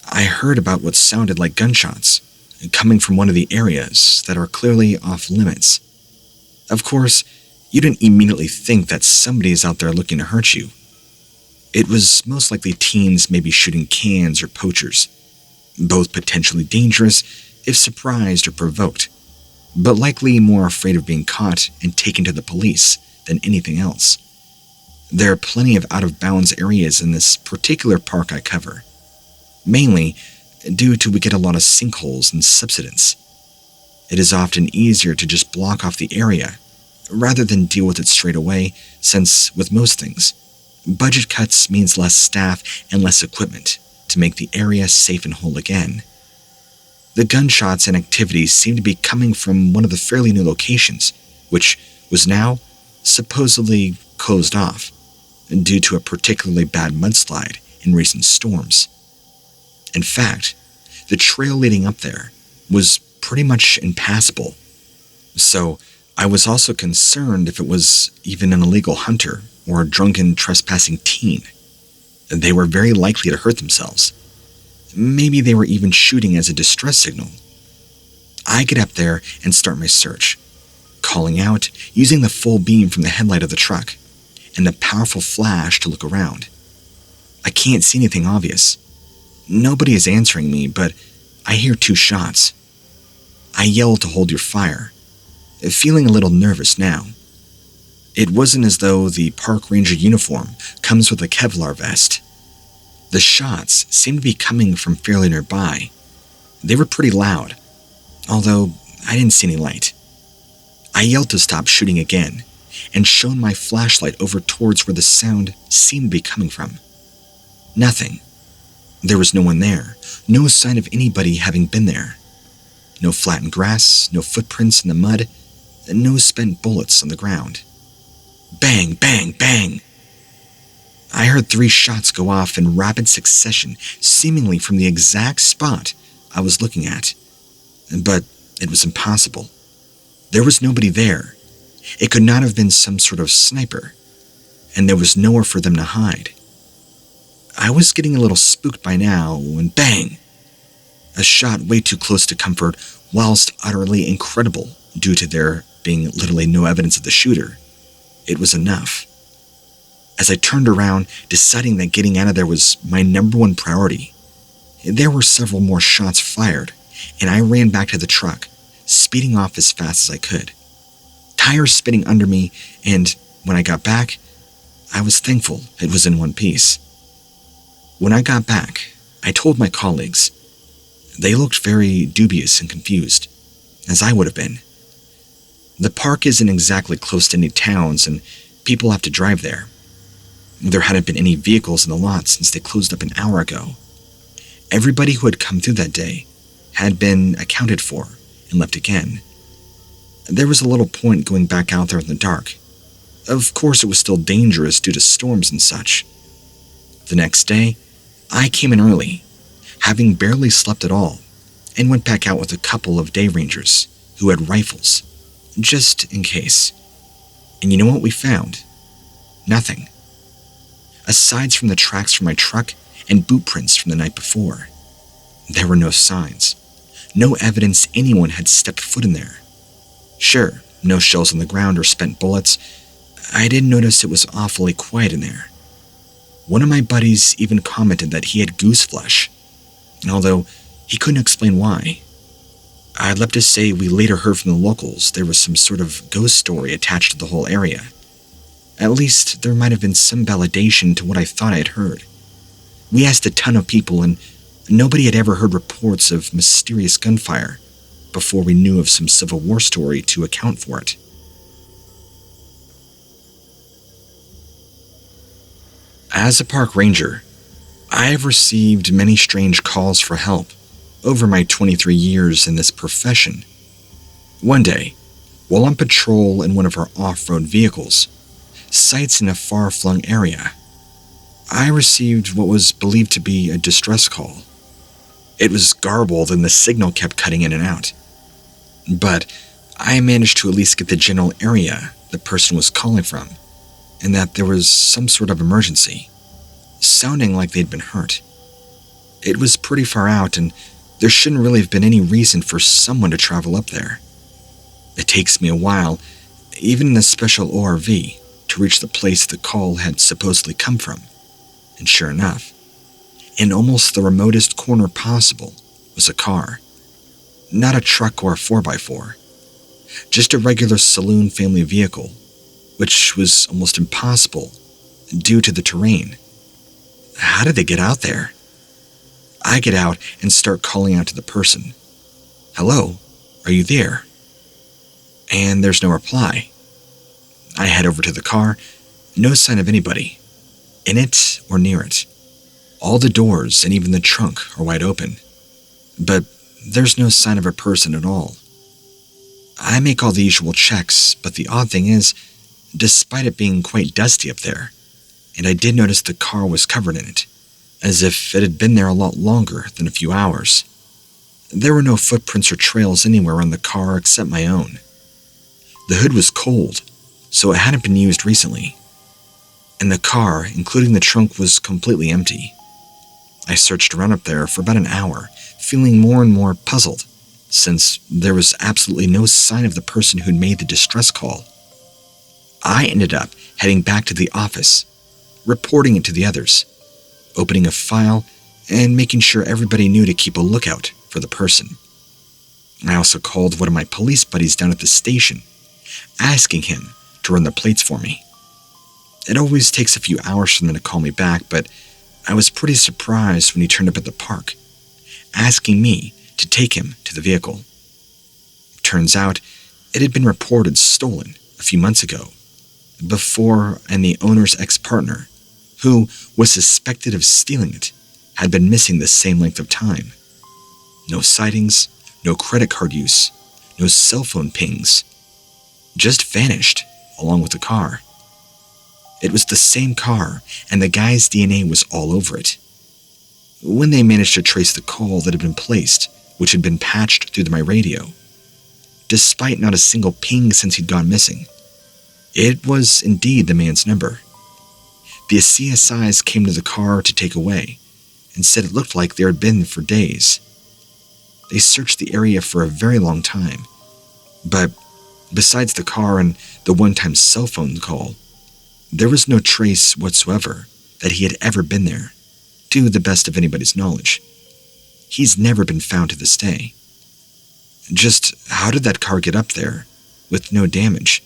I heard about what sounded like gunshots coming from one of the areas that are clearly off limits. Of course, you didn't immediately think that somebody is out there looking to hurt you. It was most likely teens maybe shooting cans or poachers, both potentially dangerous if surprised or provoked, but likely more afraid of being caught and taken to the police than anything else. There are plenty of out-of-bounds areas in this particular park I cover, mainly due to we get a lot of sinkholes and subsidence. It is often easier to just block off the area rather than deal with it straight away, since with most things, budget cuts means less staff and less equipment to make the area safe and whole again. The gunshots and activities seem to be coming from one of the fairly new locations, which was now supposedly closed off due to a particularly bad mudslide in recent storms. In fact, the trail leading up there was pretty much impassable, so I was also concerned if it was even an illegal hunter or a drunken trespassing teen. They were very likely to hurt themselves. Maybe they were even shooting as a distress signal. I get up there and start my search, calling out using the full beam from the headlight of the truck and the powerful flash to look around. I can't see anything obvious. Nobody is answering me, but I hear 2 shots. I yell to hold your fire, feeling a little nervous now. It wasn't as though the park ranger uniform comes with a Kevlar vest. The shots seemed to be coming from fairly nearby. They were pretty loud, although I didn't see any light. I yelled to stop shooting again and shone my flashlight over towards where the sound seemed to be coming from. Nothing. There was no one there, no sign of anybody having been there. No flattened grass, no footprints in the mud, and no spent bullets on the ground. Bang, bang, bang! I heard 3 shots go off in rapid succession, seemingly from the exact spot I was looking at. But it was impossible. There was nobody there. It could not have been some sort of sniper, and there was nowhere for them to hide. I was getting a little spooked by now when bang! A shot way too close to comfort, whilst utterly incredible due to there being literally no evidence of the shooter. It was enough. As I turned around, deciding that getting out of there was my number one priority, there were several more shots fired, and I ran back to the truck, speeding off as fast as I could. Tires spinning under me, and when I got back, I was thankful it was in one piece. When I got back, I told my colleagues. They looked very dubious and confused, as I would have been. The park isn't exactly close to any towns, and people have to drive there. There hadn't been any vehicles in the lot since they closed up an hour ago. Everybody who had come through that day had been accounted for and left again. There was a little point going back out there in the dark. Of course, it was still dangerous due to storms and such. The next day, I came in early, having barely slept at all, and went back out with a couple of day rangers who had rifles, just in case. And you know what we found? Nothing. Aside from the tracks from my truck and boot prints from the night before, there were no signs, no evidence anyone had stepped foot in there. Sure, no shells on the ground or spent bullets. I did notice it was awfully quiet in there. One of my buddies even commented that he had goose flesh, although he couldn't explain why. I'd love to say we later heard from the locals there was some sort of ghost story attached to the whole area. At least there might have been some validation to what I thought I had heard. We asked a ton of people and nobody had ever heard reports of mysterious gunfire before we knew of some Civil War story to account for it. As a park ranger, I have received many strange calls for help over my 23 years in this profession. One day, while on patrol in one of our off-road vehicles, sites in a far-flung area, I received what was believed to be a distress call. It was garbled and the signal kept cutting in and out. But I managed to at least get the general area the person was calling from, and that there was some sort of emergency, sounding like they'd been hurt. It was pretty far out, and there shouldn't really have been any reason for someone to travel up there. It takes me a while, even in a special ORV, to reach the place the call had supposedly come from. And sure enough, in almost the remotest corner possible was a car. Not a truck or a 4x4, just a regular saloon family vehicle, which was almost impossible due to the terrain. How did they get out there? I get out and start calling out to the person. Hello, are you there? And there's no reply. I head over to the car, no sign of anybody, in it or near it. All the doors and even the trunk are wide open, but there's no sign of a person at all. I make all the usual checks, but the odd thing is, despite it being quite dusty up there, and I did notice the car was covered in it, as if it had been there a lot longer than a few hours. There were no footprints or trails anywhere on the car except my own. The hood was cold, so it hadn't been used recently, and the car, including the trunk, was completely empty. I searched around up there for about an hour, feeling more and more puzzled, since there was absolutely no sign of the person who'd made the distress call. I ended up heading back to the office, reporting it to the others, opening a file, and making sure everybody knew to keep a lookout for the person. I also called one of my police buddies down at the station, asking him to run the plates for me. It always takes a few hours for them to call me back, but I was pretty surprised when he turned up at the park, asking me to take him to the vehicle. Turns out, it had been reported stolen a few months ago, before and the owner's ex-partner, who was suspected of stealing it, had been missing the same length of time. No sightings, no credit card use, no cell phone pings. Just vanished, along with the car. It was the same car, and the guy's DNA was all over it. When they managed to trace the call that had been placed, which had been patched through my radio, despite not a single ping since he'd gone missing, it was indeed the man's number. The CSIs came to the car to take away, and said it looked like there had been for days. They searched the area for a very long time, but besides the car and the one-time cell phone call, there was no trace whatsoever that he had ever been there, to the best of anybody's knowledge. He's never been found to this day. Just how did that car get up there, with no damage?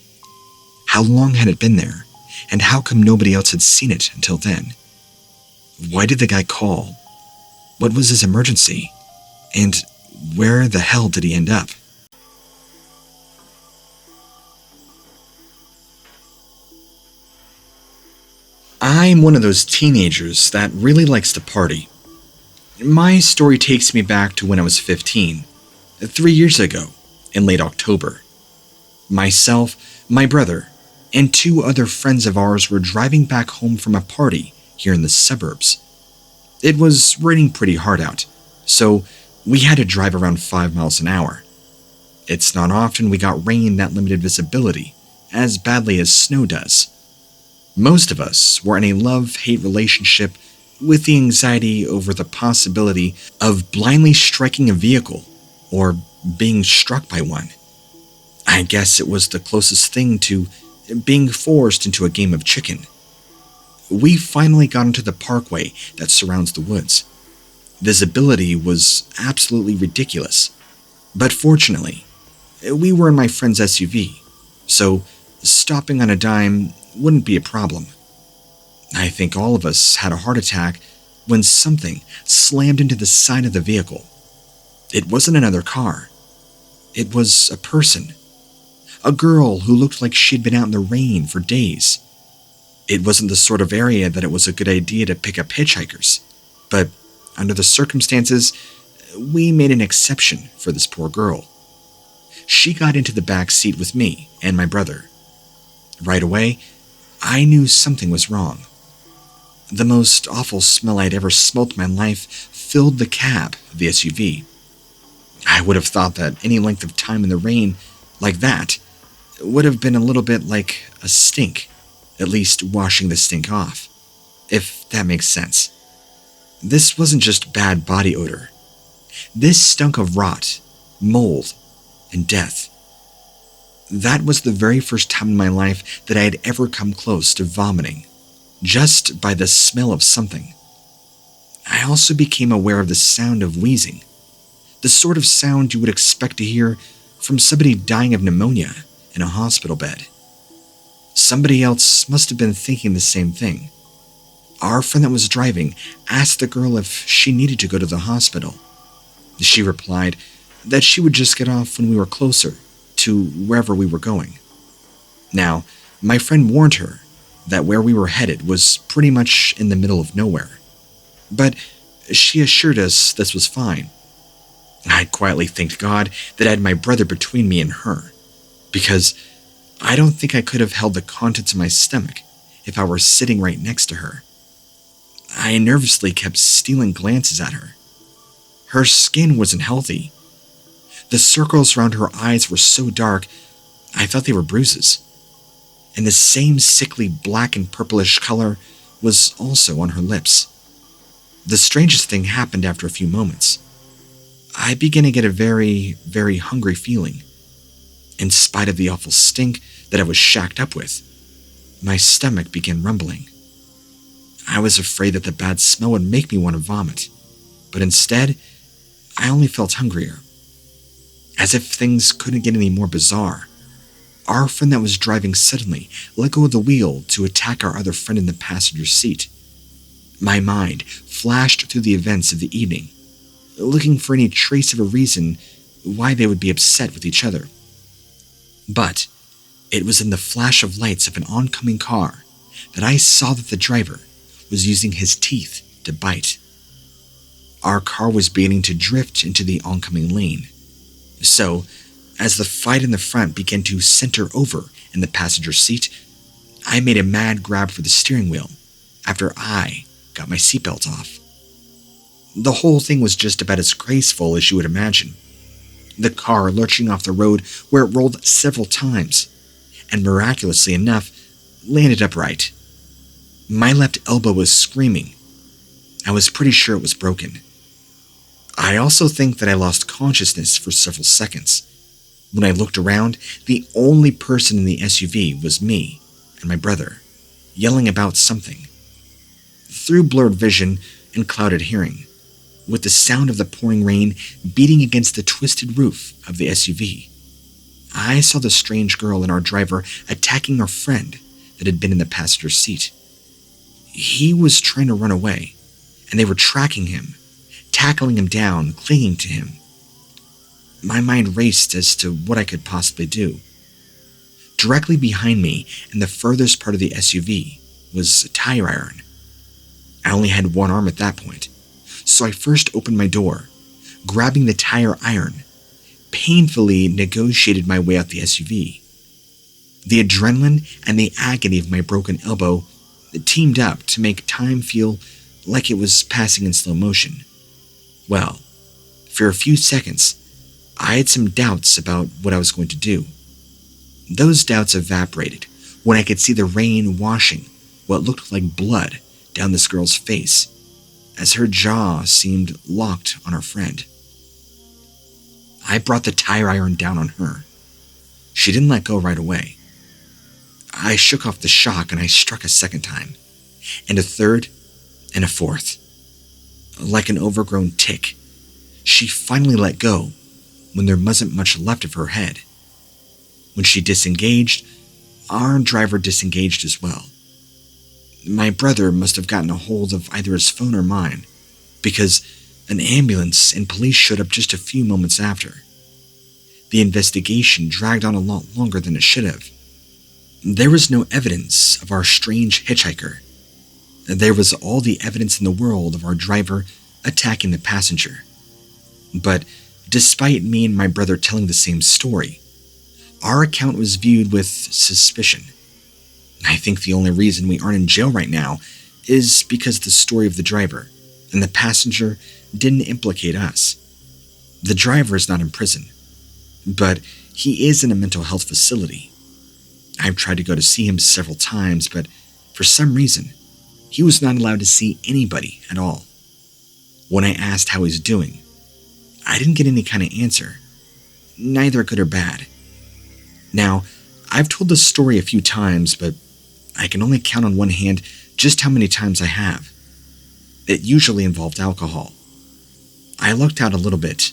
How long had it been there, and how come nobody else had seen it until then? Why did the guy call? What was his emergency? And where the hell did he end up? I'm one of those teenagers that really likes to party. My story takes me back to when I was 15, 3 years ago, in late October. Myself, my brother, and 2 other friends of ours were driving back home from a party here in the suburbs. It was raining pretty hard out, so we had to drive around 5 miles an hour. It's not often we got rain that limited visibility, as badly as snow does. Most of us were in a love-hate relationship with the anxiety over the possibility of blindly striking a vehicle or being struck by one. I guess it was the closest thing to being forced into a game of chicken. We finally got into the parkway that surrounds the woods. Visibility was absolutely ridiculous, but fortunately, we were in my friend's SUV, so stopping on a dime wouldn't be a problem. I think all of us had a heart attack when something slammed into the side of the vehicle. It wasn't another car. It was a person. A girl who looked like she'd been out in the rain for days. It wasn't the sort of area that it was a good idea to pick up hitchhikers, but under the circumstances, we made an exception for this poor girl. She got into the back seat with me and my brother. Right away, I knew something was wrong. The most awful smell I'd ever smelt in my life filled the cab of the SUV. I would have thought that any length of time in the rain like that would have been a little bit like a stink, at least washing the stink off, if that makes sense. This wasn't just bad body odor. This stunk of rot, mold, and death. That was the very first time in my life that I had ever come close to vomiting, just by the smell of something. I also became aware of the sound of wheezing, the sort of sound you would expect to hear from somebody dying of pneumonia in a hospital bed. Somebody else must have been thinking the same thing. Our friend that was driving asked the girl if she needed to go to the hospital. She replied that she would just get off when we were closer to wherever we were going. Now, my friend warned her that where we were headed was pretty much in the middle of nowhere, but she assured us this was fine. I quietly thanked God that I had my brother between me and her, because I don't think I could have held the contents of my stomach if I were sitting right next to her. I nervously kept stealing glances at her. Her skin wasn't healthy. The circles around her eyes were so dark, I thought they were bruises. And the same sickly black and purplish color was also on her lips. The strangest thing happened after a few moments. I began to get a very, very hungry feeling. In spite of the awful stink that I was shacked up with, my stomach began rumbling. I was afraid that the bad smell would make me want to vomit, but instead, I only felt hungrier. As if things couldn't get any more bizarre, our friend that was driving suddenly let go of the wheel to attack our other friend in the passenger seat. My mind flashed through the events of the evening, looking for any trace of a reason why they would be upset with each other. But it was in the flash of lights of an oncoming car that I saw that the driver was using his teeth to bite. Our car was beginning to drift into the oncoming lane. So, as the fight in the front began to center over in the passenger seat, I made a mad grab for the steering wheel after I got my seatbelt off. The whole thing was just about as graceful as you would imagine. The car lurching off the road where it rolled several times, and miraculously enough, landed upright. My left elbow was screaming. I was pretty sure it was broken. I also think that I lost consciousness for several seconds. When I looked around, the only person in the SUV was me and my brother, yelling about something. Through blurred vision and clouded hearing, with the sound of the pouring rain beating against the twisted roof of the SUV, I saw the strange girl and our driver attacking our friend that had been in the passenger seat. He was trying to run away, and they were tracking him, tackling him down, clinging to him. My mind raced as to what I could possibly do. Directly behind me, in the furthest part of the SUV, was a tire iron. I only had one arm at that point, so I first opened my door, grabbing the tire iron, painfully negotiated my way out the SUV. The adrenaline and the agony of my broken elbow teamed up to make time feel like it was passing in slow motion. Well, for a few seconds, I had some doubts about what I was going to do. Those doubts evaporated when I could see the rain washing what looked like blood down this girl's face as her jaw seemed locked on her friend. I brought the tire iron down on her. She didn't let go right away. I shook off the shock and I struck a second time, and a third, and a fourth. Like an overgrown tick, she finally let go when there wasn't much left of her head. When she disengaged, our driver disengaged as well. My brother must have gotten a hold of either his phone or mine, because an ambulance and police showed up just a few moments after. The investigation dragged on a lot longer than it should have. There was no evidence of our strange hitchhiker. There was all the evidence in the world of our driver attacking the passenger. But despite me and my brother telling the same story, our account was viewed with suspicion. I think the only reason we aren't in jail right now is because the story of the driver and the passenger didn't implicate us. The driver is not in prison, but he is in a mental health facility. I've tried to go to see him several times, but for some reason, he was not allowed to see anybody at all. When I asked how he's doing, I didn't get any kind of answer, neither good or bad. Now, I've told this story a few times, but I can only count on one hand just how many times I have. It usually involved alcohol. I lucked out a little bit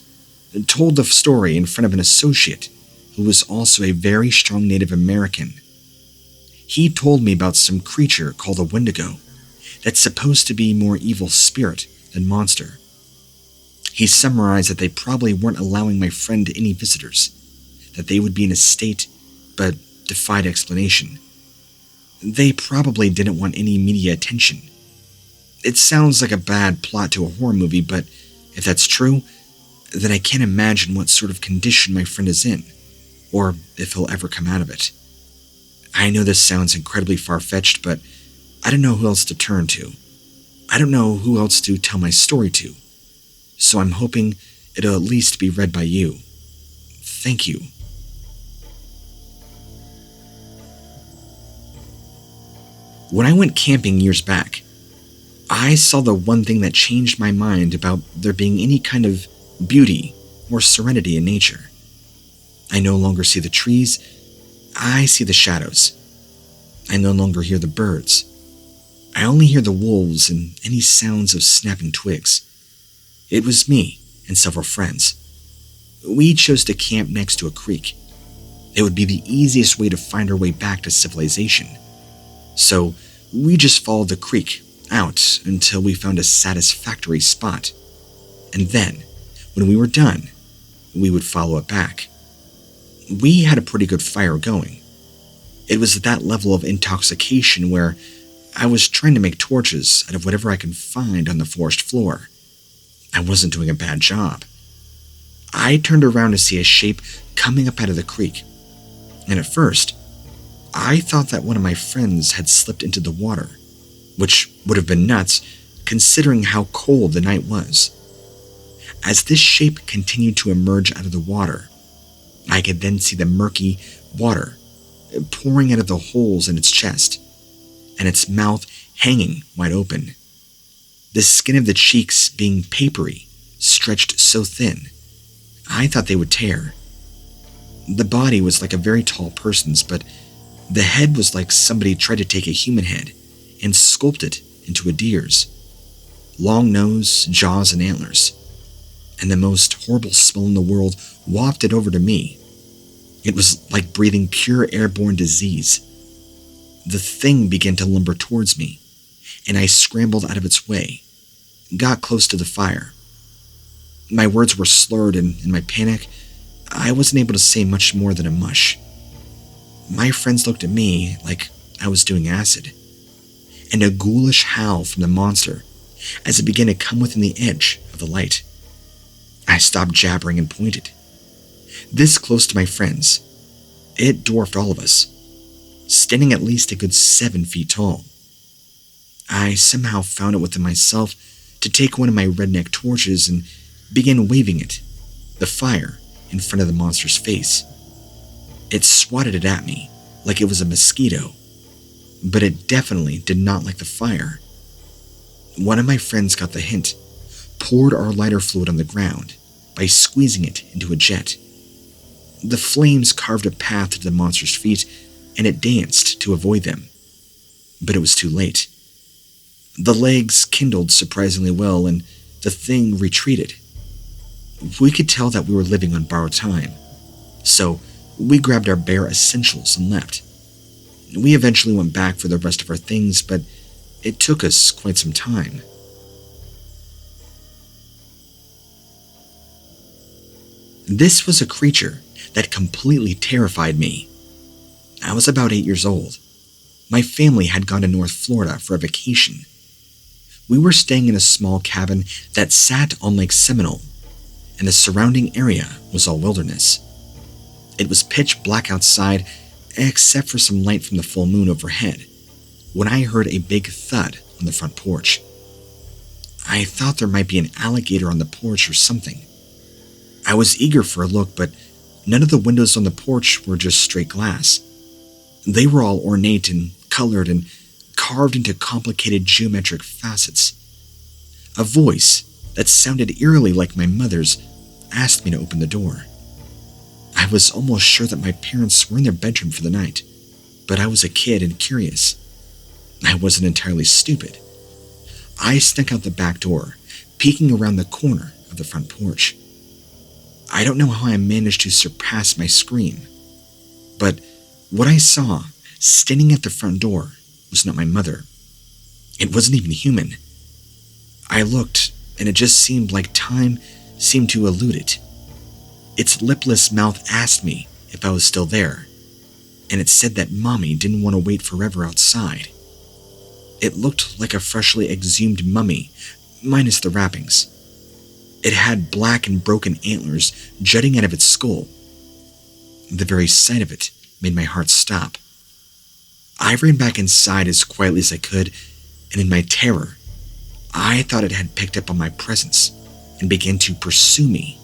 and told the story in front of an associate who was also a very strong Native American. He told me about some creature called a Wendigo that's supposed to be more evil spirit than monster. He summarized that they probably weren't allowing my friend any visitors, that they would be in a state but defied explanation. They probably didn't want any media attention. It sounds like a bad plot to a horror movie, but if that's true, then I can't imagine what sort of condition my friend is in, or if he'll ever come out of it. I know this sounds incredibly far-fetched, but I don't know who else to turn to. I don't know who else to tell my story to, so I'm hoping it'll at least be read by you. Thank you. When I went camping years back, I saw the one thing that changed my mind about there being any kind of beauty or serenity in nature. I no longer see the trees, I see the shadows. I no longer hear the birds. I only hear the wolves and any sounds of snapping twigs. It was me and several friends. We chose to camp next to a creek. It would be the easiest way to find our way back to civilization. So we just followed the creek out until we found a satisfactory spot. And then, when we were done, we would follow it back. We had a pretty good fire going. It was at that level of intoxication where I was trying to make torches out of whatever I could find on the forest floor. I wasn't doing a bad job. I turned around to see a shape coming up out of the creek, and at first, I thought that one of my friends had slipped into the water, which would have been nuts considering how cold the night was. As this shape continued to emerge out of the water, I could then see the murky water pouring out of the holes in its chest, and its mouth hanging wide open. The skin of the cheeks being papery, stretched so thin, I thought they would tear. The body was like a very tall person's, but the head was like somebody tried to take a human head and sculpt it into a deer's. Long nose, jaws, and antlers. And the most horrible smell in the world wafted over to me. It was like breathing pure airborne disease. The thing began to lumber towards me, and I scrambled out of its way, got close to the fire. My words were slurred, and in my panic, I wasn't able to say much more than a mush. My friends looked at me like I was doing acid, and a ghoulish howl from the monster as it began to come within the edge of the light. I stopped jabbering and pointed. This close to my friends, it dwarfed all of us, standing at least a good 7 feet tall. I somehow found it within myself to take one of my redneck torches and begin waving it, the fire, in front of the monster's face. It swatted it at me like it was a mosquito, but it definitely did not like the fire. One of my friends got the hint, poured our lighter fluid on the ground by squeezing it into a jet. The flames carved a path to the monster's feet, and it danced to avoid them. But it was too late. The legs kindled surprisingly well, and the thing retreated. We could tell that we were living on borrowed time, so we grabbed our bare essentials and left. We eventually went back for the rest of our things, but it took us quite some time. This was a creature that completely terrified me. I was about 8 years old. My family had gone to North Florida for a vacation. We were staying in a small cabin that sat on Lake Seminole, and the surrounding area was all wilderness. It was pitch black outside, except for some light from the full moon overhead, when I heard a big thud on the front porch. I thought there might be an alligator on the porch or something. I was eager for a look, but none of the windows on the porch were just straight glass. They were all ornate and colored and carved into complicated geometric facets. A voice that sounded eerily like my mother's asked me to open the door. I was almost sure that my parents were in their bedroom for the night, but I was a kid and curious. I wasn't entirely stupid. I snuck out the back door, peeking around the corner of the front porch. I don't know how I managed to surpass my scream, but what I saw standing at the front door was not my mother. It wasn't even human. I looked, and it just seemed like time seemed to elude it. Its lipless mouth asked me if I was still there, and it said that Mommy didn't want to wait forever outside. It looked like a freshly exhumed mummy, minus the wrappings. It had black and broken antlers jutting out of its skull. The very sight of it made my heart stop. I ran back inside as quietly as I could, and in my terror, I thought it had picked up on my presence and began to pursue me.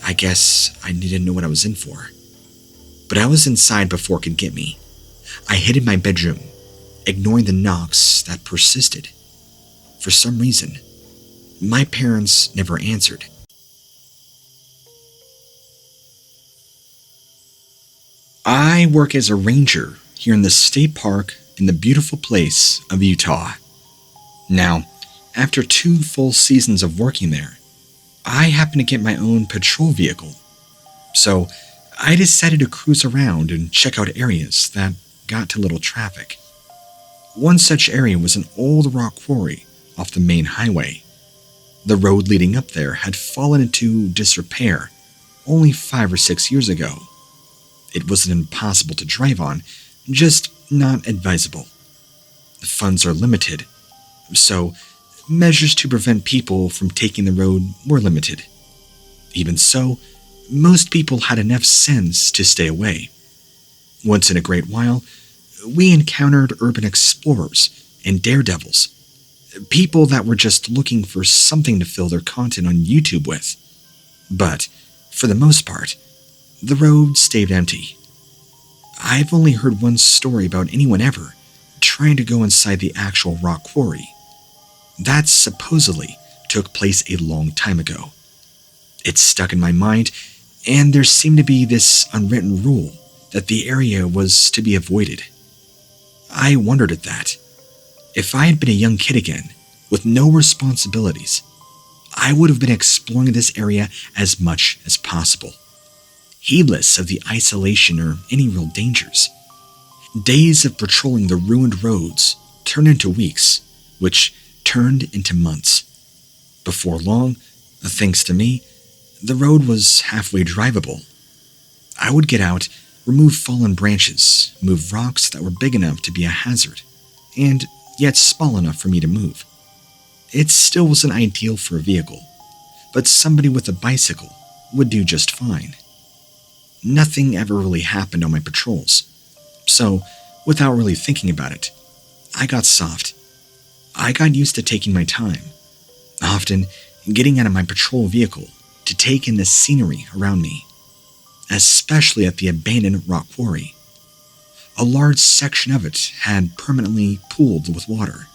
I guess I didn't know what I was in for. But I was inside before it could get me. I hid in my bedroom, ignoring the knocks that persisted. For some reason, my parents never answered. I work as a ranger here in the state park in the beautiful place of Utah. Now, after 2 full seasons of working there, I happen to get my own patrol vehicle. So I decided to cruise around and check out areas that got to little traffic. One such area was an old rock quarry off the main highway. The road leading up there had fallen into disrepair only 5 or 6 years ago. It wasn't impossible to drive on, just not advisable. The funds are limited, so measures to prevent people from taking the road were limited. Even so, most people had enough sense to stay away. Once in a great while, we encountered urban explorers and daredevils, people that were just looking for something to fill their content on YouTube with. But, for the most part, the road stayed empty. I've only heard one story about anyone ever trying to go inside the actual rock quarry. That supposedly took place a long time ago. It stuck in my mind, and there seemed to be this unwritten rule that the area was to be avoided. I wondered at that. If I had been a young kid again, with no responsibilities, I would have been exploring this area as much as possible, heedless of the isolation or any real dangers. Days of patrolling the ruined roads turned into weeks, which turned into months. Before long, thanks to me, the road was halfway drivable. I would get out, remove fallen branches, move rocks that were big enough to be a hazard, and yet small enough for me to move. It still wasn't ideal for a vehicle, but somebody with a bicycle would do just fine. Nothing ever really happened on my patrols, so without really thinking about it, I got soft I got used to taking my time, often getting out of my patrol vehicle to take in the scenery around me, especially at the abandoned rock quarry. A large section of it had permanently pooled with water.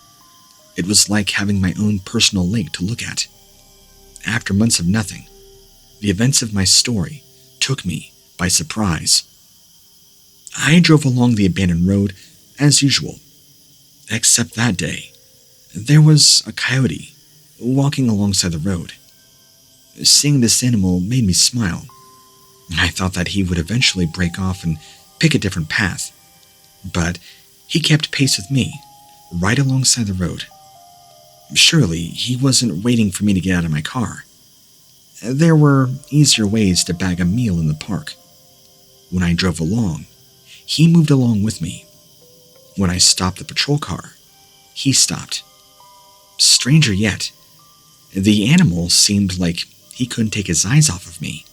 It was like having my own personal lake to look at. After months of nothing, the events of my story took me by surprise. I drove along the abandoned road as usual, except that day, there was a coyote walking alongside the road. Seeing this animal made me smile. I thought that he would eventually break off and pick a different path, but he kept pace with me, right alongside the road. Surely he wasn't waiting for me to get out of my car. There were easier ways to bag a meal in the park. When I drove along, he moved along with me. When I stopped the patrol car, he stopped. Stranger yet, the animal seemed like he couldn't take his eyes off of me.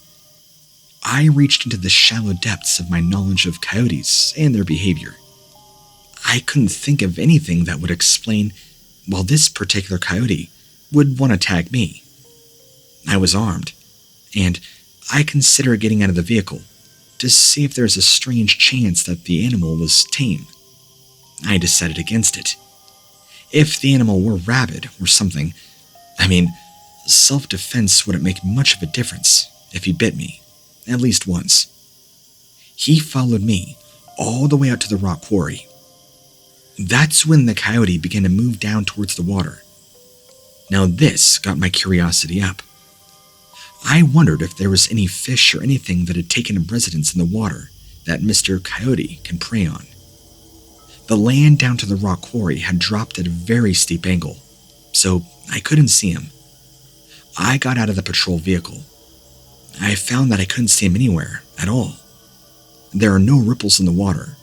I reached into the shallow depths of my knowledge of coyotes and their behavior. I couldn't think of anything that would explain why this particular coyote would want to tag me. I was armed, and I considered getting out of the vehicle to see if there's a strange chance that the animal was tame. I decided against it. If the animal were rabid or something, self-defense wouldn't make much of a difference if he bit me, at least once. He followed me all the way out to the rock quarry. That's when the coyote began to move down towards the water. Now this got my curiosity up. I wondered if there was any fish or anything that had taken up residence in the water that Mr. Coyote can prey on. The land down to the rock quarry had dropped at a very steep angle, so I couldn't see him. I got out of the patrol vehicle. I found that I couldn't see him anywhere at all. There are no ripples in the water,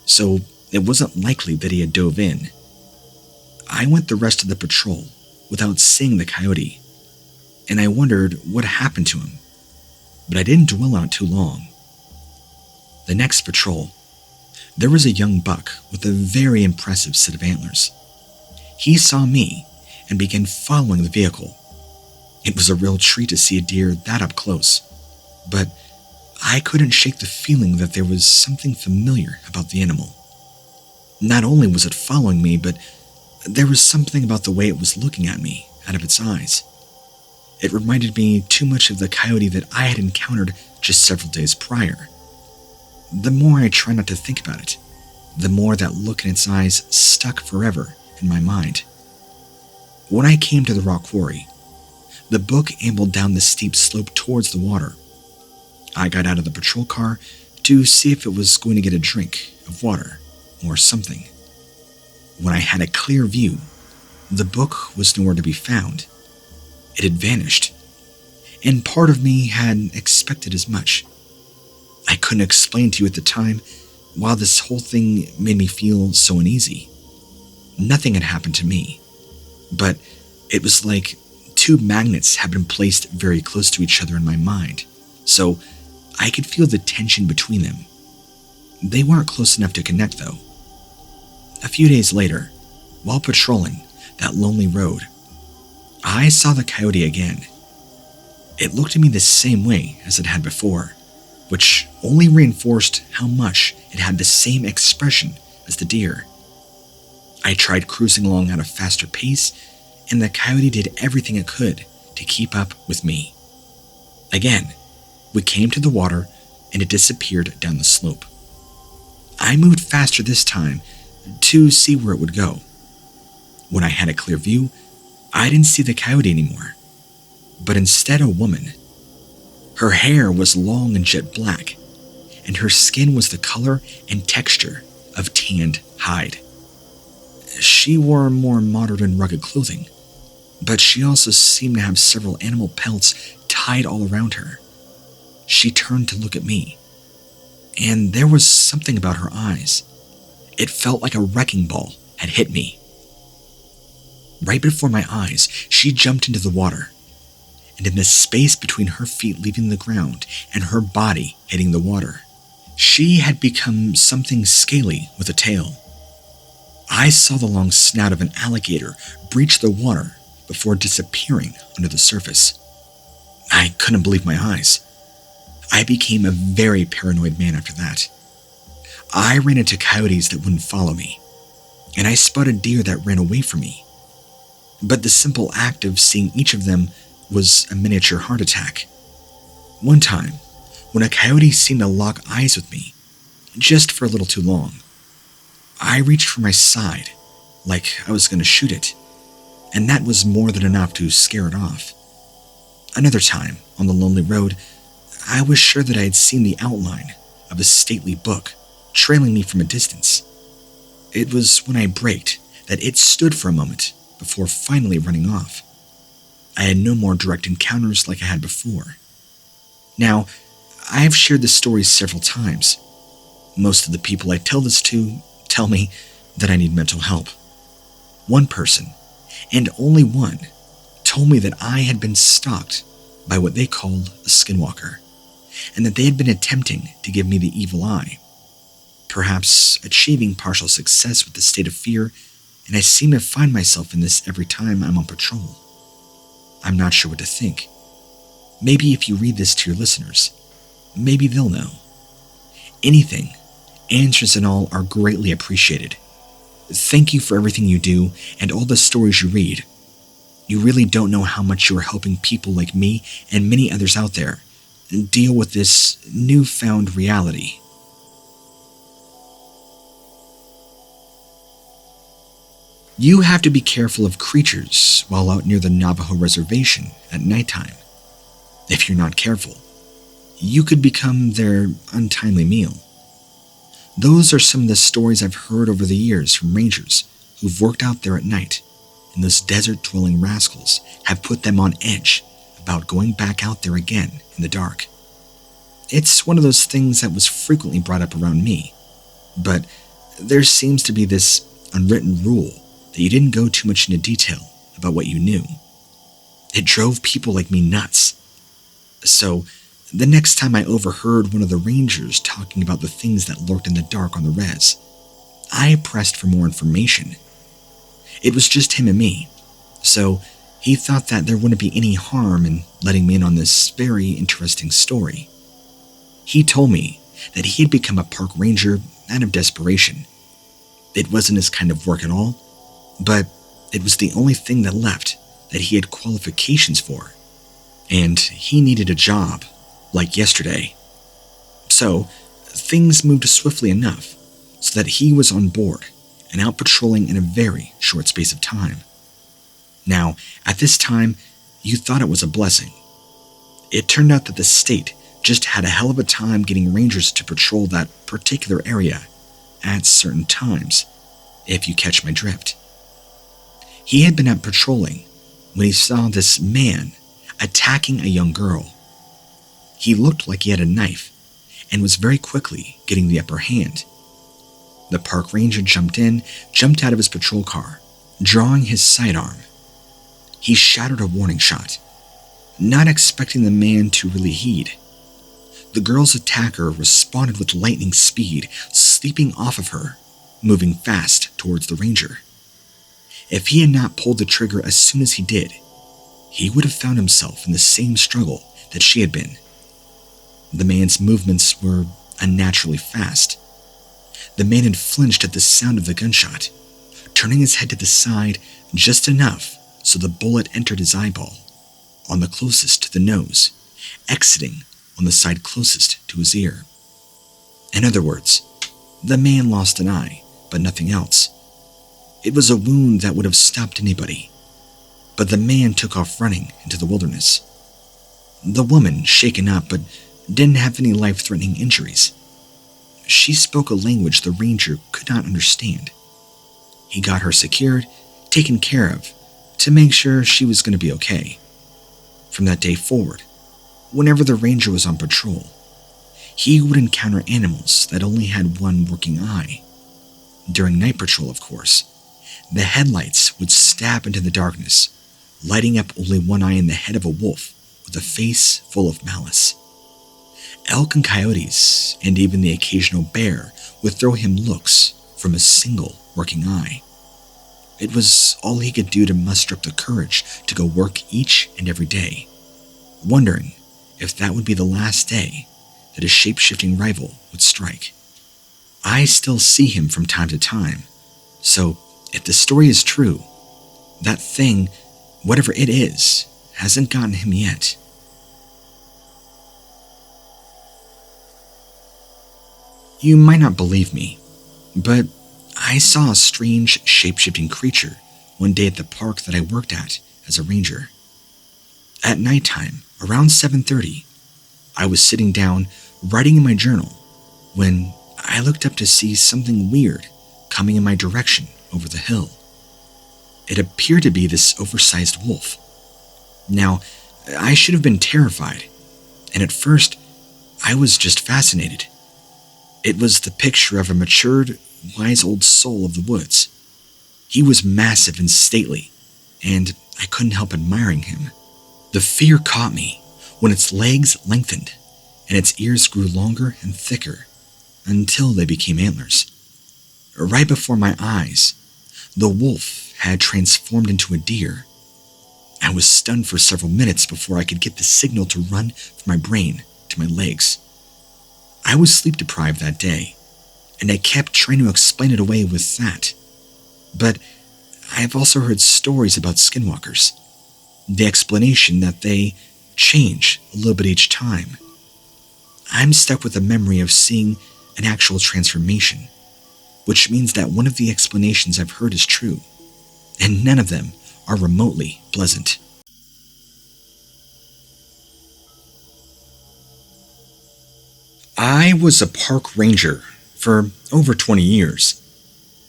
so it wasn't likely that he had dove in. I went the rest of the patrol without seeing the coyote, and I wondered what happened to him, but I didn't dwell on it too long. The next patrol, there was a young buck with a very impressive set of antlers. He saw me and began following the vehicle. It was a real treat to see a deer that up close, but I couldn't shake the feeling that there was something familiar about the animal. Not only was it following me, but there was something about the way it was looking at me out of its eyes. It reminded me too much of the coyote that I had encountered just several days prior. The more I tried not to think about it, the more that look in its eyes stuck forever in my mind. When I came to the rock quarry, the buck ambled down the steep slope towards the water. I got out of the patrol car to see if it was going to get a drink of water or something. When I had a clear view, the buck was nowhere to be found. It had vanished, and part of me had expected as much. I couldn't explain to you at the time why this whole thing made me feel so uneasy. Nothing had happened to me, but it was like two magnets had been placed very close to each other in my mind, so I could feel the tension between them. They weren't close enough to connect, though. A few days later, while patrolling that lonely road, I saw the coyote again. It looked at me the same way as it had before, which only reinforced how much it had the same expression as the deer. I tried cruising along at a faster pace, and the coyote did everything it could to keep up with me. Again, we came to the water, and it disappeared down the slope. I moved faster this time to see where it would go. When I had a clear view, I didn't see the coyote anymore, but instead a woman. Her hair was long and jet black, and her skin was the color and texture of tanned hide. She wore more modern and rugged clothing, but she also seemed to have several animal pelts tied all around her. She turned to look at me, and there was something about her eyes. It felt like a wrecking ball had hit me. Right before my eyes, she jumped into the water, and in the space between her feet leaving the ground and her body hitting the water, she had become something scaly with a tail. I saw the long snout of an alligator breach the water before disappearing under the surface. I couldn't believe my eyes. I became a very paranoid man after that. I ran into coyotes that wouldn't follow me, and I spotted deer that ran away from me. But the simple act of seeing each of them was a miniature heart attack. One time, when a coyote seemed to lock eyes with me, just for a little too long, I reached for my side, like I was going to shoot it, and that was more than enough to scare it off. Another time, on the lonely road, I was sure that I had seen the outline of a stately book trailing me from a distance. It was when I braked that it stood for a moment before finally running off. I had no more direct encounters like I had before. Now, I have shared this story several times. Most of the people I tell this to tell me that I need mental help. One person, and only one, told me that I had been stalked by what they called a skinwalker, and that they had been attempting to give me the evil eye, perhaps achieving partial success with the state of fear, and I seem to find myself in this every time I'm on patrol. I'm not sure what to think. Maybe if you read this to your listeners, maybe they'll know. Anything, answers and all, are greatly appreciated. Thank you for everything you do and all the stories you read. You really don't know how much you are helping people like me and many others out there deal with this newfound reality. You have to be careful of creatures while out near the Navajo reservation at nighttime. If you're not careful, you could become their untimely meal. Those are some of the stories I've heard over the years from rangers who've worked out there at night, and those desert-dwelling rascals have put them on edge about going back out there again in the dark. It's one of those things that was frequently brought up around me, but there seems to be this unwritten rule that you didn't go too much into detail about what you knew. It drove people like me nuts. So, the next time I overheard one of the rangers talking about the things that lurked in the dark on the res, I pressed for more information. It was just him and me, so he thought that there wouldn't be any harm in letting me in on this very interesting story. He told me that he had become a park ranger out of desperation. It wasn't his kind of work at all, but it was the only thing that left that he had qualifications for, and he needed a job, like yesterday. So, things moved swiftly enough so that he was on board and out patrolling in a very short space of time. Now, at this time, you thought it was a blessing. It turned out that the state just had a hell of a time getting rangers to patrol that particular area at certain times, if you catch my drift. He had been out patrolling when he saw this man attacking a young girl. He looked like he had a knife and was very quickly getting the upper hand. The park ranger jumped out of his patrol car, drawing his sidearm. He shouted a warning shot, not expecting the man to really heed. The girl's attacker responded with lightning speed, leaping off of her, moving fast towards the ranger. If he had not pulled the trigger as soon as he did, he would have found himself in the same struggle that she had been. The man's movements were unnaturally fast. The man had flinched at the sound of the gunshot, turning his head to the side just enough so the bullet entered his eyeball, on the closest to the nose, exiting on the side closest to his ear. In other words, the man lost an eye, but nothing else. It was a wound that would have stopped anybody, but the man took off running into the wilderness. The woman, shaken up, but didn't have any life-threatening injuries. She spoke a language the ranger could not understand. He got her secured, taken care of, to make sure she was going to be okay. From that day forward, whenever the ranger was on patrol, he would encounter animals that only had one working eye. During night patrol, of course, the headlights would stab into the darkness, lighting up only one eye in the head of a wolf with a face full of malice. Elk and coyotes, and even the occasional bear, would throw him looks from a single working eye. It was all he could do to muster up the courage to go work each and every day, wondering if that would be the last day that his shape-shifting rival would strike. I still see him from time to time, so if the story is true, that thing, whatever it is, hasn't gotten him yet. You might not believe me, but I saw a strange shape-shifting creature one day at the park that I worked at as a ranger. At nighttime, around 7:30, I was sitting down writing in my journal when I looked up to see something weird coming in my direction over the hill. It appeared to be this oversized wolf. Now, I should have been terrified, and at first, I was just fascinated. It was the picture of a matured, wise old soul of the woods. He was massive and stately, and I couldn't help admiring him. The fear caught me when its legs lengthened and its ears grew longer and thicker until they became antlers. Right before my eyes, the wolf had transformed into a deer. I was stunned for several minutes before I could get the signal to run from my brain to my legs. I was sleep deprived that day, and I kept trying to explain it away with that. But I've also heard stories about skinwalkers. The explanation that they change a little bit each time. I'm stuck with the memory of seeing an actual transformation, which means that one of the explanations I've heard is true, and none of them are remotely pleasant. I was a park ranger for over 20 years.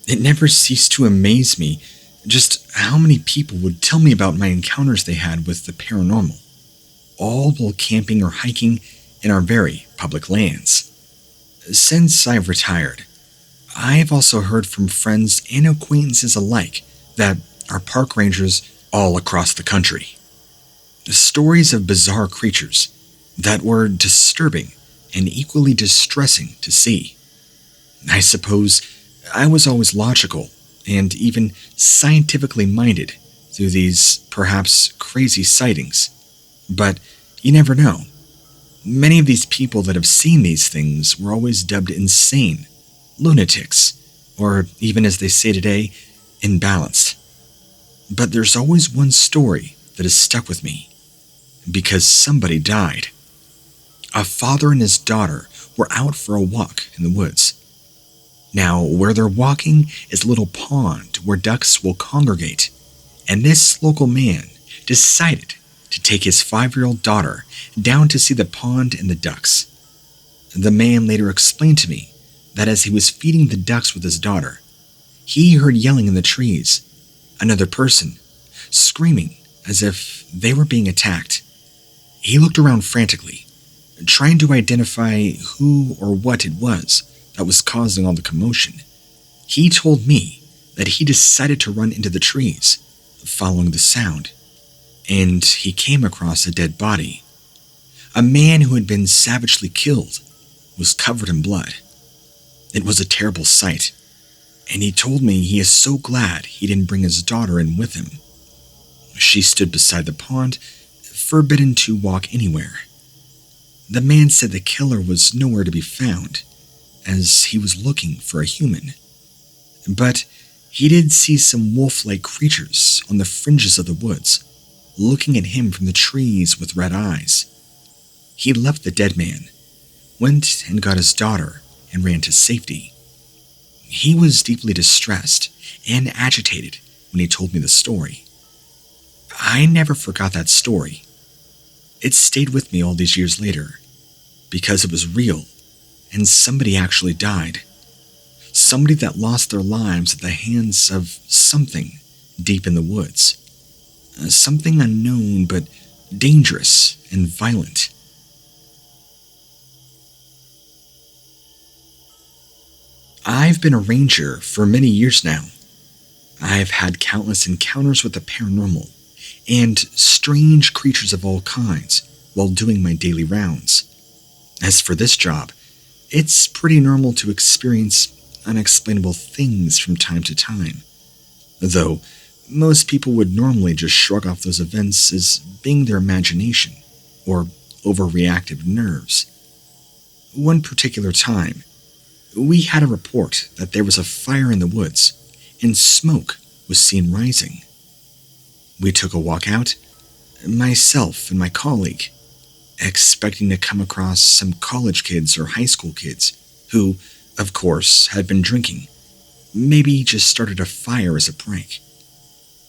It never ceased to amaze me just how many people would tell me about my encounters they had with the paranormal, all while camping or hiking in our very public lands. Since I've retired, I've also heard from friends and acquaintances alike that are park rangers all across the country. Stories of bizarre creatures that were disturbing and equally distressing to see. I suppose I was always logical and even scientifically minded through these perhaps crazy sightings, but you never know. Many of these people that have seen these things were always dubbed insane, lunatics, or even as they say today, imbalanced. But there's always one story that has stuck with me, because somebody died. A father and his daughter were out for a walk in the woods. Now, where they're walking is a little pond where ducks will congregate, and this local man decided to take his 5-year-old daughter down to see the pond and the ducks. The man later explained to me that as he was feeding the ducks with his daughter, he heard yelling in the trees, another person, screaming as if they were being attacked. He looked around frantically, trying to identify who or what it was that was causing all the commotion. He told me that he decided to run into the trees, following the sound, and he came across a dead body. A man who had been savagely killed was covered in blood. It was a terrible sight, and he told me he is so glad he didn't bring his daughter in with him. She stood beside the pond, forbidden to walk anywhere. The man said the killer was nowhere to be found, as he was looking for a human. But he did see some wolf-like creatures on the fringes of the woods, looking at him from the trees with red eyes. He left the dead man, went and got his daughter, and ran to safety. He was deeply distressed and agitated when he told me the story. I never forgot that story. It stayed with me all these years later, because it was real, and somebody actually died. Somebody that lost their lives at the hands of something deep in the woods. Something unknown but dangerous and violent. I've been a ranger for many years now. I've had countless encounters with the paranormal and strange creatures of all kinds while doing my daily rounds. As for this job, it's pretty normal to experience unexplainable things from time to time, though most people would normally just shrug off those events as being their imagination or overreactive nerves. One particular time, we had a report that there was a fire in the woods and smoke was seen rising. We took a walk out, myself and my colleague, expecting to come across some college kids or high school kids who, of course, had been drinking. Maybe just started a fire as a prank.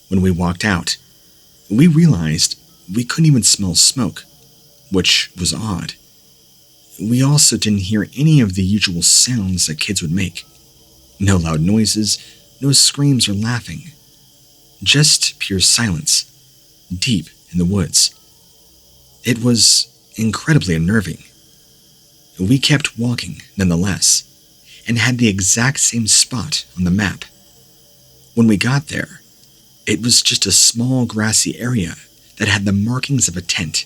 When we walked out, we realized we couldn't even smell smoke, which was odd. We also didn't hear any of the usual sounds that kids would make. No loud noises, no screams or laughing. Just pure silence, deep in the woods. It was incredibly unnerving. We kept walking, nonetheless, and had the exact same spot on the map. When we got there, it was just a small grassy area that had the markings of a tent,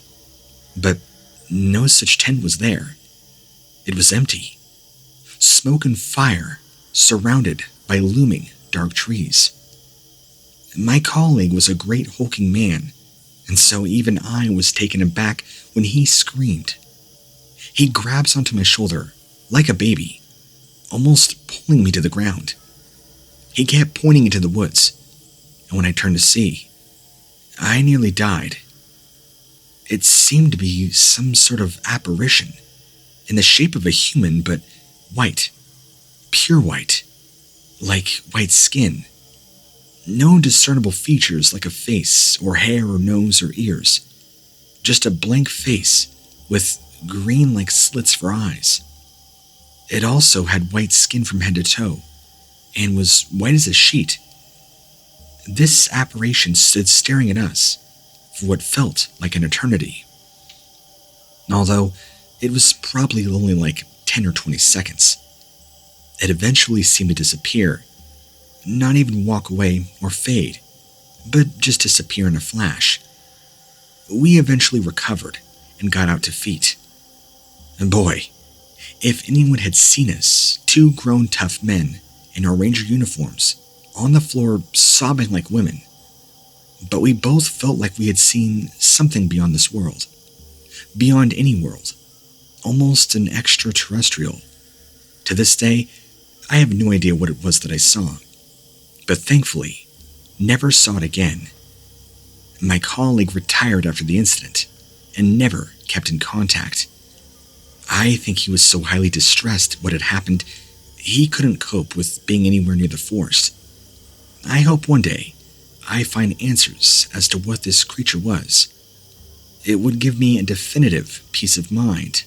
but no such tent was there. It was empty. Smoke and fire surrounded by looming dark trees. My colleague was a great hulking man, and so even I was taken aback when he screamed. He grabs onto my shoulder like a baby, almost pulling me to the ground. He kept pointing into the woods, and when I turned to see, I nearly died. It seemed to be some sort of apparition, in the shape of a human, but white, pure white, like white skin. No discernible features like a face or hair or nose or ears. Just a blank face with green like slits for eyes. It also had white skin from head to toe and was white as a sheet. This apparition stood staring at us for what felt like an eternity. Although it was probably only like 10 or 20 seconds. It eventually seemed to disappear, not even walk away or fade, but just disappear in a flash. We eventually recovered and got out to feet. And boy, if anyone had seen us, two grown tough men in our ranger uniforms, on the floor sobbing like women. But we both felt like we had seen something beyond this world. Beyond any world. Almost an extraterrestrial. To this day, I have no idea what it was that I saw. But thankfully, never saw it again. My colleague retired after the incident and never kept in contact. I think he was so highly distressed what had happened, he couldn't cope with being anywhere near the forest. I hope one day I find answers as to what this creature was. It would give me a definitive peace of mind.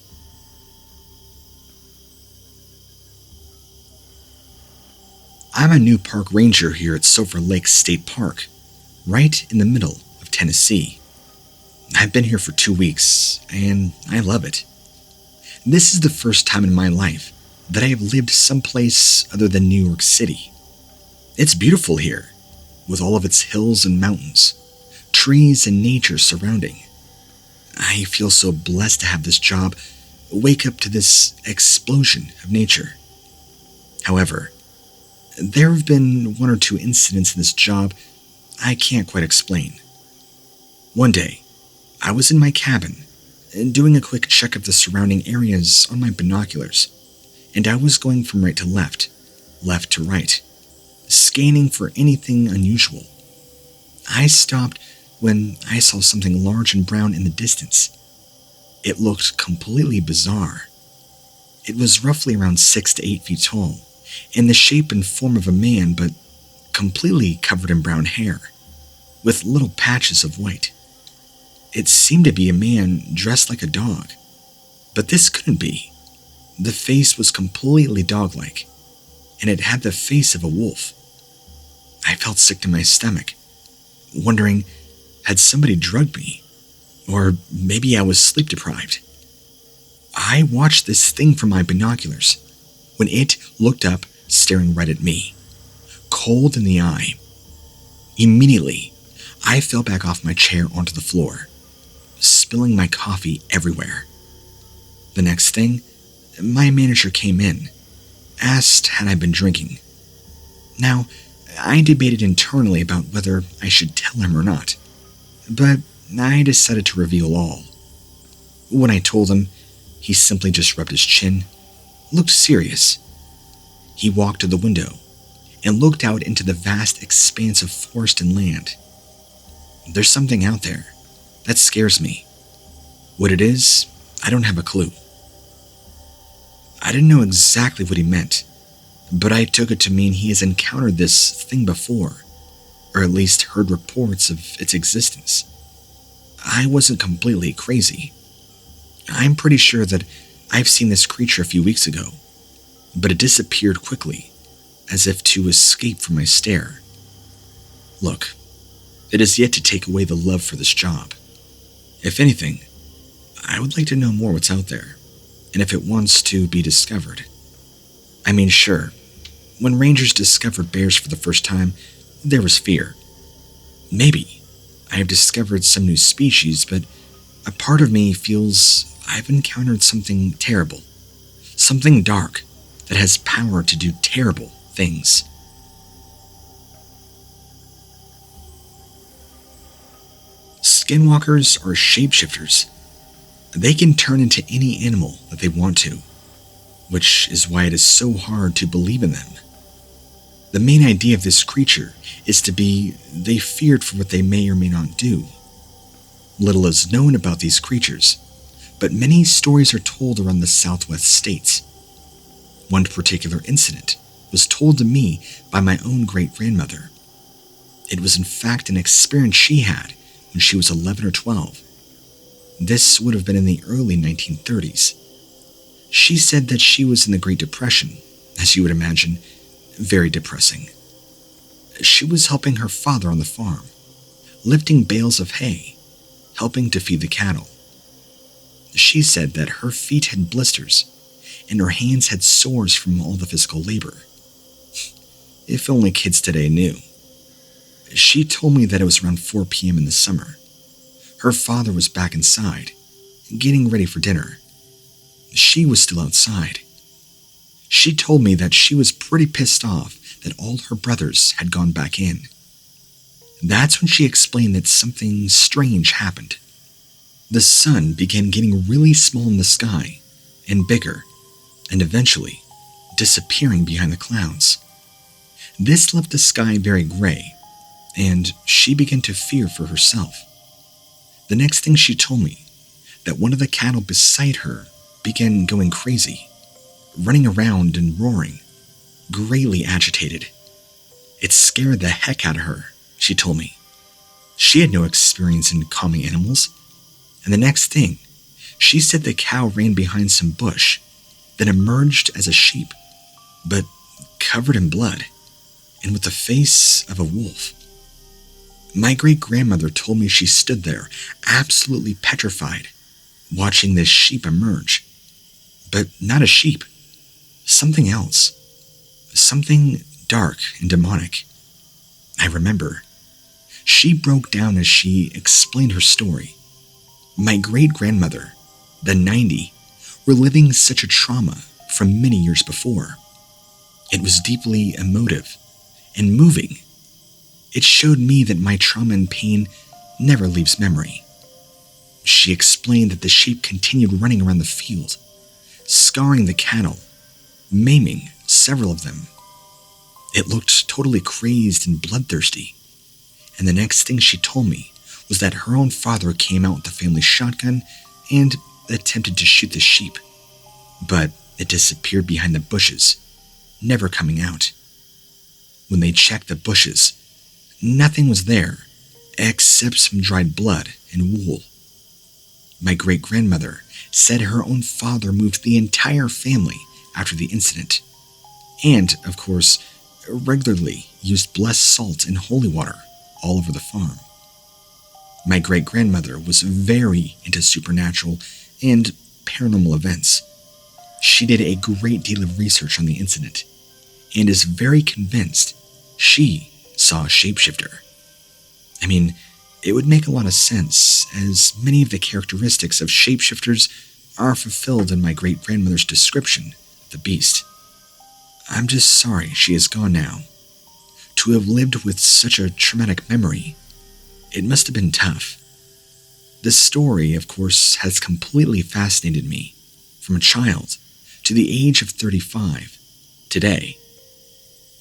I'm a new park ranger here at Silver Lake State Park, right in the middle of Tennessee. I've been here for 2 weeks, and I love it. This is the first time in my life that I have lived someplace other than New York City. It's beautiful here, with all of its hills and mountains, trees and nature surrounding. I feel so blessed to have this job, wake up to this explosion of nature. However, there have been 1 or 2 incidents in this job I can't quite explain. One day, I was in my cabin, doing a quick check of the surrounding areas on my binoculars, and I was going from right to left to right, scanning for anything unusual. I stopped when I saw something large and brown in the distance. It looked completely bizarre. It was roughly around 6 to 8 feet tall, in the shape and form of a man, but completely covered in brown hair, with little patches of white. It seemed to be a man dressed like a dog, but this couldn't be. The face was completely dog-like, and it had the face of a wolf. I felt sick to my stomach, wondering, had somebody drugged me? Or maybe I was sleep-deprived. I watched this thing from my binoculars when it looked up, staring right at me, cold in the eye. Immediately, I fell back off my chair onto the floor, spilling my coffee everywhere. The next thing, my manager came in, asked had I been drinking. Now, I debated internally about whether I should tell him or not, but I decided to reveal all. When I told him, he simply just rubbed his chin, looked serious. He walked to the window and looked out into the vast expanse of forest and land. There's something out there that scares me. What it is, I don't have a clue. I didn't know exactly what he meant, but I took it to mean he has encountered this thing before, or at least heard reports of its existence. I wasn't completely crazy. I'm pretty sure that I've seen this creature a few weeks ago, but it disappeared quickly, as if to escape from my stare. Look, it is yet to take away the love for this job. If anything, I would like to know more what's out there, and if it wants to be discovered. I mean, sure, when rangers discovered bears for the first time, there was fear. Maybe I have discovered some new species, but a part of me feels I've encountered something terrible, something dark that has power to do terrible things. Skinwalkers are shapeshifters. They can turn into any animal that they want to, which is why it is so hard to believe in them. The main idea of this creature is to be they feared for what they may or may not do. Little is known about these creatures, but many stories are told around the Southwest states. One particular incident was told to me by my own great-grandmother. It was in fact an experience she had when she was 11 or 12. This would have been in the early 1930s. She said that she was in the Great Depression, as you would imagine, very depressing. She was helping her father on the farm, lifting bales of hay, helping to feed the cattle. She said that her feet had blisters, and her hands had sores from all the physical labor. If only kids today knew. She told me that it was around 4 p.m. in the summer. Her father was back inside, getting ready for dinner. She was still outside. She told me that she was pretty pissed off that all her brothers had gone back in. That's when she explained that something strange happened. The sun began getting really small in the sky, and bigger, and eventually disappearing behind the clouds. This left the sky very gray, and she began to fear for herself. The next thing she told me, that one of the cattle beside her began going crazy, running around and roaring, greatly agitated. It scared the heck out of her, she told me. She had no experience in calming animals, and the next thing, she said the cow ran behind some bush, then emerged as a sheep, but covered in blood, and with the face of a wolf. My great-grandmother told me she stood there, absolutely petrified, watching this sheep emerge. But not a sheep. Something else. Something dark and demonic. I remember. She broke down as she explained her story. My great-grandmother, the 90, were living such a trauma from many years before. It was deeply emotive and moving. It showed me that my trauma and pain never leaves memory. She explained that the sheep continued running around the field, scarring the cattle, maiming several of them. It looked totally crazed and bloodthirsty, and the next thing she told me was that her own father came out with the family shotgun and attempted to shoot the sheep, but it disappeared behind the bushes, never coming out. When they checked the bushes, nothing was there except some dried blood and wool. My great-grandmother said her own father moved the entire family after the incident, and, of course, regularly used blessed salt and holy water all over the farm. My great-grandmother was very into supernatural and paranormal events. She did a great deal of research on the incident, and is very convinced she saw a shapeshifter. I mean, it would make a lot of sense, as many of the characteristics of shapeshifters are fulfilled in my great-grandmother's description of the beast. I'm just sorry she is gone now. To have lived with such a traumatic memory, it must have been tough. This story, of course, has completely fascinated me, from a child to the age of 35, today.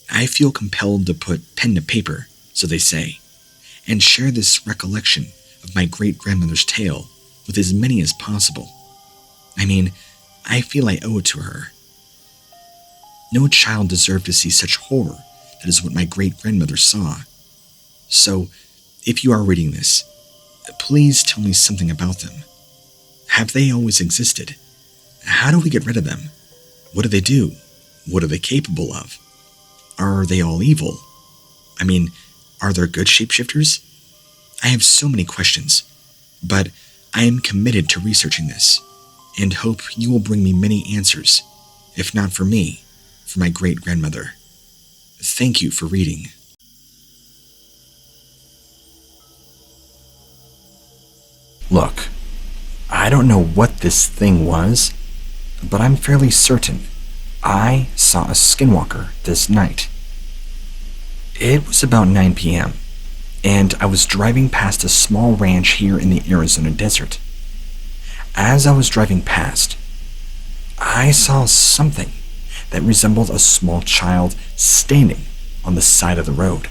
I feel compelled to put pen to paper, so they say, and share this recollection of my great-grandmother's tale with as many as possible. I mean, I feel I owe it to her. No child deserved to see such horror that is what my great-grandmother saw. So, if you are reading this, please tell me something about them. Have they always existed? How do we get rid of them? What do they do? What are they capable of? Are they all evil? I mean, are there good shapeshifters? I have so many questions, but I am committed to researching this, and hope you will bring me many answers, if not for me, for my great-grandmother. Thank you for reading. Look, I don't know what this thing was, but I'm fairly certain I saw a skinwalker this night. It was about 9 p.m., and I was driving past a small ranch here in the Arizona desert. As I was driving past, I saw something that resembled a small child standing on the side of the road.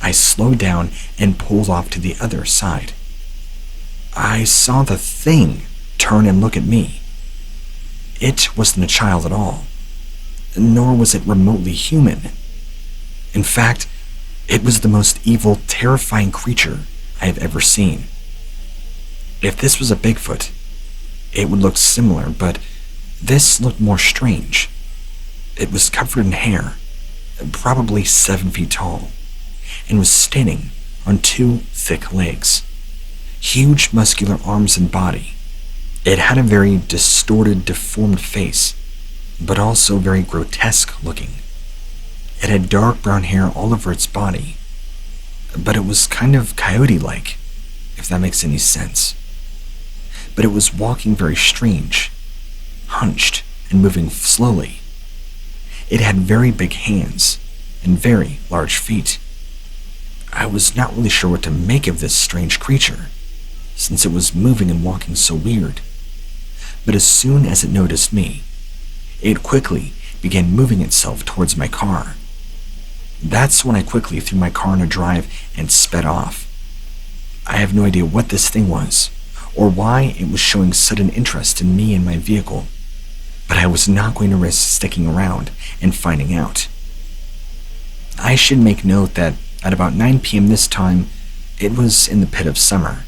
I slowed down and pulled off to the other side. I saw the thing turn and look at me. It wasn't a child at all, nor was it remotely human. In fact, it was the most evil, terrifying creature I have ever seen. If this was a Bigfoot, it would look similar, but this looked more strange. It was covered in hair, probably 7 feet tall, and was standing on 2 thick legs, huge muscular arms and body. It had a very distorted, deformed face, but also very grotesque looking. It had dark brown hair all over its body, but it was kind of coyote-like, if that makes any sense. But it was walking very strange, hunched and moving slowly. It had very big hands and very large feet. I was not really sure what to make of this strange creature, since it was moving and walking so weird. But as soon as it noticed me, it quickly began moving itself towards my car. That's when I quickly threw my car in a drive and sped off. I have no idea what this thing was, or why it was showing sudden interest in me and my vehicle, but I was not going to risk sticking around and finding out. I should make note that at about 9 p.m. this time, it was in the pit of summer,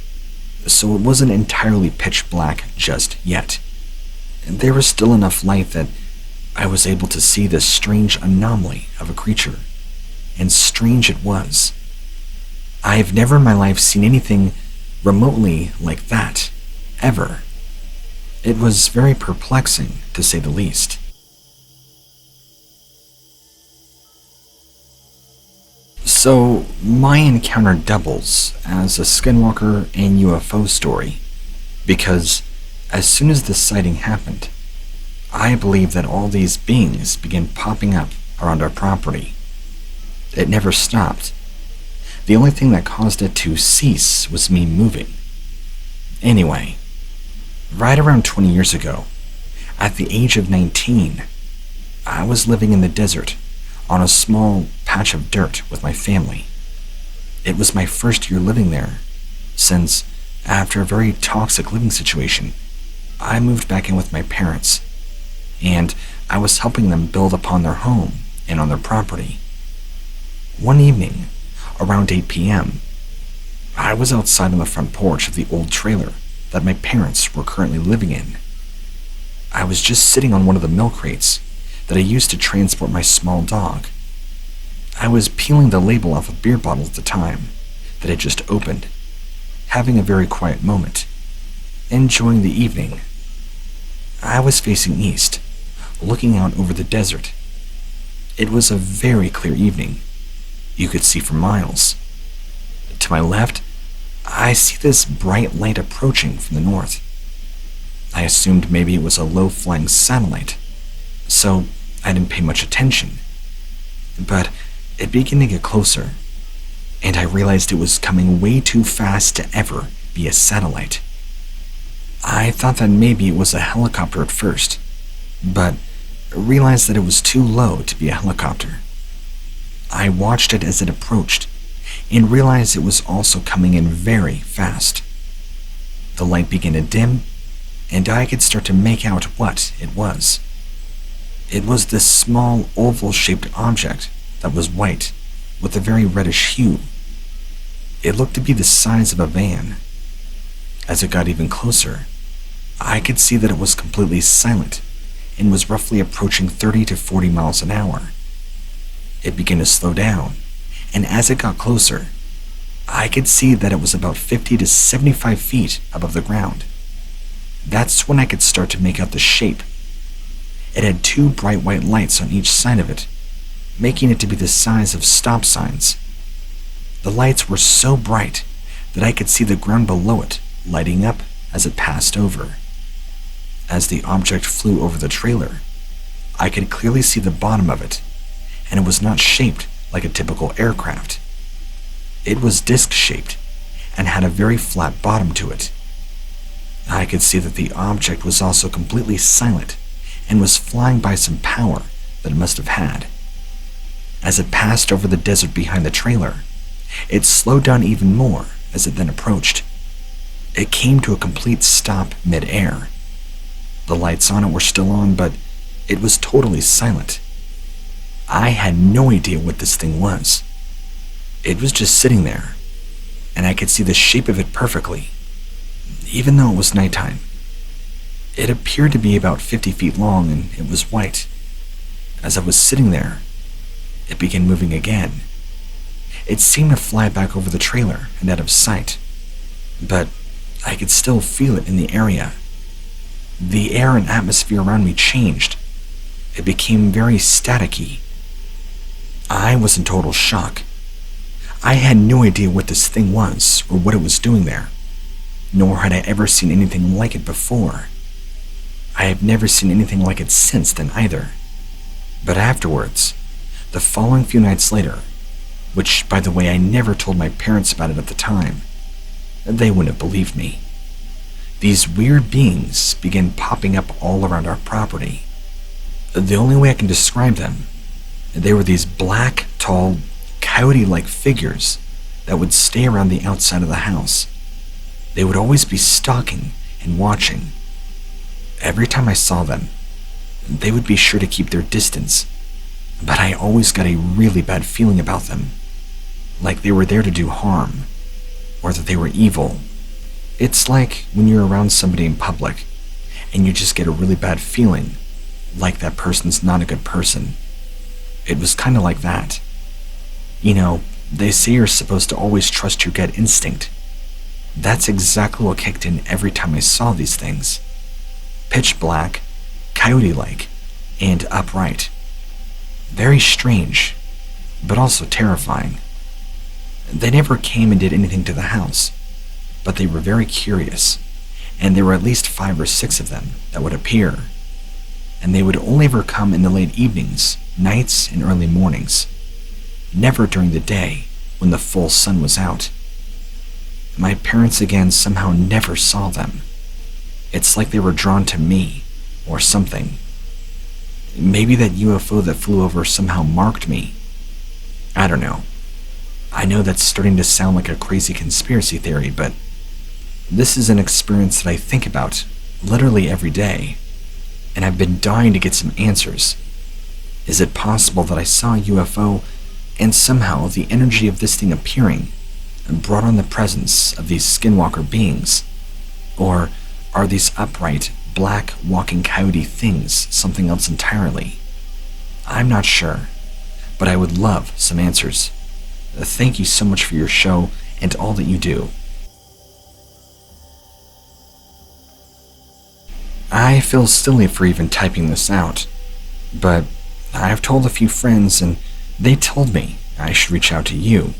so it wasn't entirely pitch black just yet. There was still enough light that I was able to see this strange anomaly of a creature, and strange it was. I have never in my life seen anything remotely like that, ever. It was very perplexing, to say the least. So, my encounter doubles as a Skinwalker and UFO story, because as soon as this sighting happened, I believe that all these beings began popping up around our property. It never stopped. The only thing that caused it to cease was me moving. Anyway, right around 20 years ago, at the age of 19, I was living in the desert on a small patch of dirt with my family. It was my first year living there, since after a very toxic living situation, I moved back in with my parents, and I was helping them build upon their home and on their property. One evening, around 8 p.m., I was outside on the front porch of the old trailer that my parents were currently living in. I was just sitting on one of the milk crates that I used to transport my small dog. I was peeling the label off a beer bottle at the time that had just opened, having a very quiet moment, enjoying the evening. I was facing east, looking out over the desert. It was a very clear evening. You could see for miles. To my left, I see this bright light approaching from the north. I assumed maybe it was a low-flying satellite, so I didn't pay much attention, but it began to get closer, and I realized it was coming way too fast to ever be a satellite. I thought that maybe it was a helicopter at first, but realized that it was too low to be a helicopter. I watched it as it approached and realized it was also coming in very fast. The light began to dim, and I could start to make out what it was. It was this small oval-shaped object that was white with a very reddish hue. It looked to be the size of a van. As it got even closer, I could see that it was completely silent and was roughly approaching 30 to 40 miles an hour. It began to slow down, and as it got closer, I could see that it was about 50 to 75 feet above the ground. That's when I could start to make out the shape. It had two bright white lights on each side of it, making it to be the size of stop signs. The lights were so bright that I could see the ground below it lighting up as it passed over. As the object flew over the trailer, I could clearly see the bottom of it, and it was not shaped like a typical aircraft. It was disc-shaped and had a very flat bottom to it. I could see that the object was also completely silent and was flying by some power that it must have had. As it passed over the desert behind the trailer, it slowed down even more as it then approached. It came to a complete stop mid-air. The lights on it were still on, but it was totally silent. I had no idea what this thing was. It was just sitting there, and I could see the shape of it perfectly, even though it was nighttime. It appeared to be about 50 feet long, and it was white. As I was sitting there, it began moving again. It seemed to fly back over the trailer and out of sight, but I could still feel it in the area. The air and atmosphere around me changed. It became very staticky. I was in total shock. I had no idea what this thing was or what it was doing there, nor had I ever seen anything like it before. I have never seen anything like it since then either. But afterwards, the following few nights later, which, by the way, I never told my parents about it at the time, they wouldn't have believed me. These weird beings began popping up all around our property. The only way I can describe them, they were these black, tall, coyote-like figures that would stay around the outside of the house. They would always be stalking and watching. Every time I saw them, they would be sure to keep their distance, but I always got a really bad feeling about them, like they were there to do harm, or that they were evil. It's like when you're around somebody in public, and you just get a really bad feeling, like that person's not a good person. It was kind of like that. You know, they say you're supposed to always trust your gut instinct. That's exactly what kicked in every time I saw these things. Pitch black, coyote-like, and upright. Very strange, but also terrifying. They never came and did anything to the house, but they were very curious, and there were at least 5 or 6 of them that would appear, and they would only ever come in the late evenings, nights, and early mornings, never during the day when the full sun was out. My parents again somehow never saw them. It's like they were drawn to me, or something. Maybe that UFO that flew over somehow marked me. I don't know. I know that's starting to sound like a crazy conspiracy theory, but this is an experience that I think about literally every day, and I've been dying to get some answers. Is it possible that I saw a UFO and somehow the energy of this thing appearing brought on the presence of these Skinwalker beings? Or are these upright, black, walking coyote things something else entirely? I'm not sure, but I would love some answers. Thank you so much for your show and all that you do. I feel silly for even typing this out, but I've told a few friends and they told me I should reach out to you.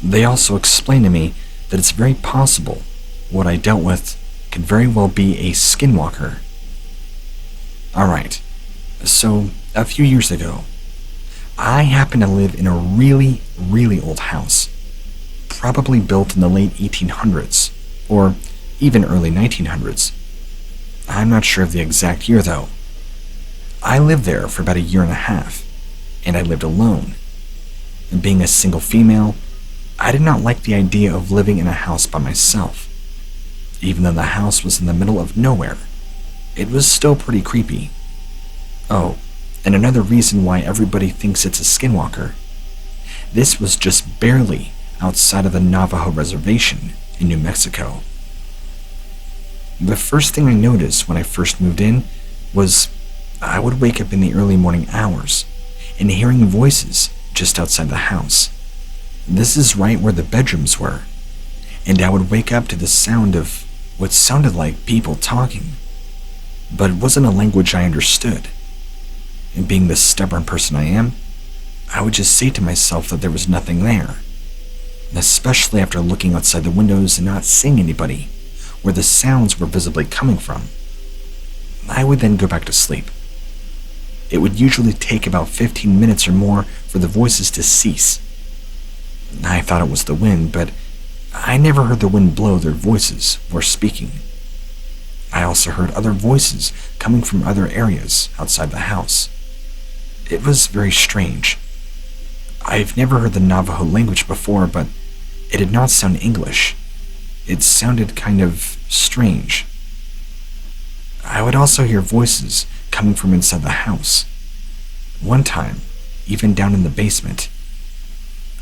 They also explained to me that it's very possible what I dealt with could very well be a Skinwalker. Alright, so A few years ago, I happened to live in a really, really old house, probably built in the late 1800s, or even early 1900s. I'm not sure of the exact year though. I lived there for about a year and a half, and I lived alone. And being a single female, I did not like the idea of living in a house by myself. Even though the house was in the middle of nowhere, it was still pretty creepy. Oh, and another reason why everybody thinks it's a skinwalker. This was just barely outside of the Navajo reservation in New Mexico. The first thing I noticed when I first moved in was I would wake up in the early morning hours and hearing voices just outside the house. This is right where the bedrooms were, and I would wake up to the sound of what sounded like people talking, but it wasn't a language I understood. And being the stubborn person I am, I would just say to myself that there was nothing there, especially after looking outside the windows and not seeing anybody where the sounds were visibly coming from. I would then go back to sleep. It would usually take about 15 minutes or more for the voices to cease. I thought it was the wind, but I never heard the wind blow their voices or speaking. I also heard other voices coming from other areas outside the house. It was very strange. I've never heard the Navajo language before, but it did not sound English. It sounded kind of strange. I would also hear voices coming from inside the house. One time, even down in the basement.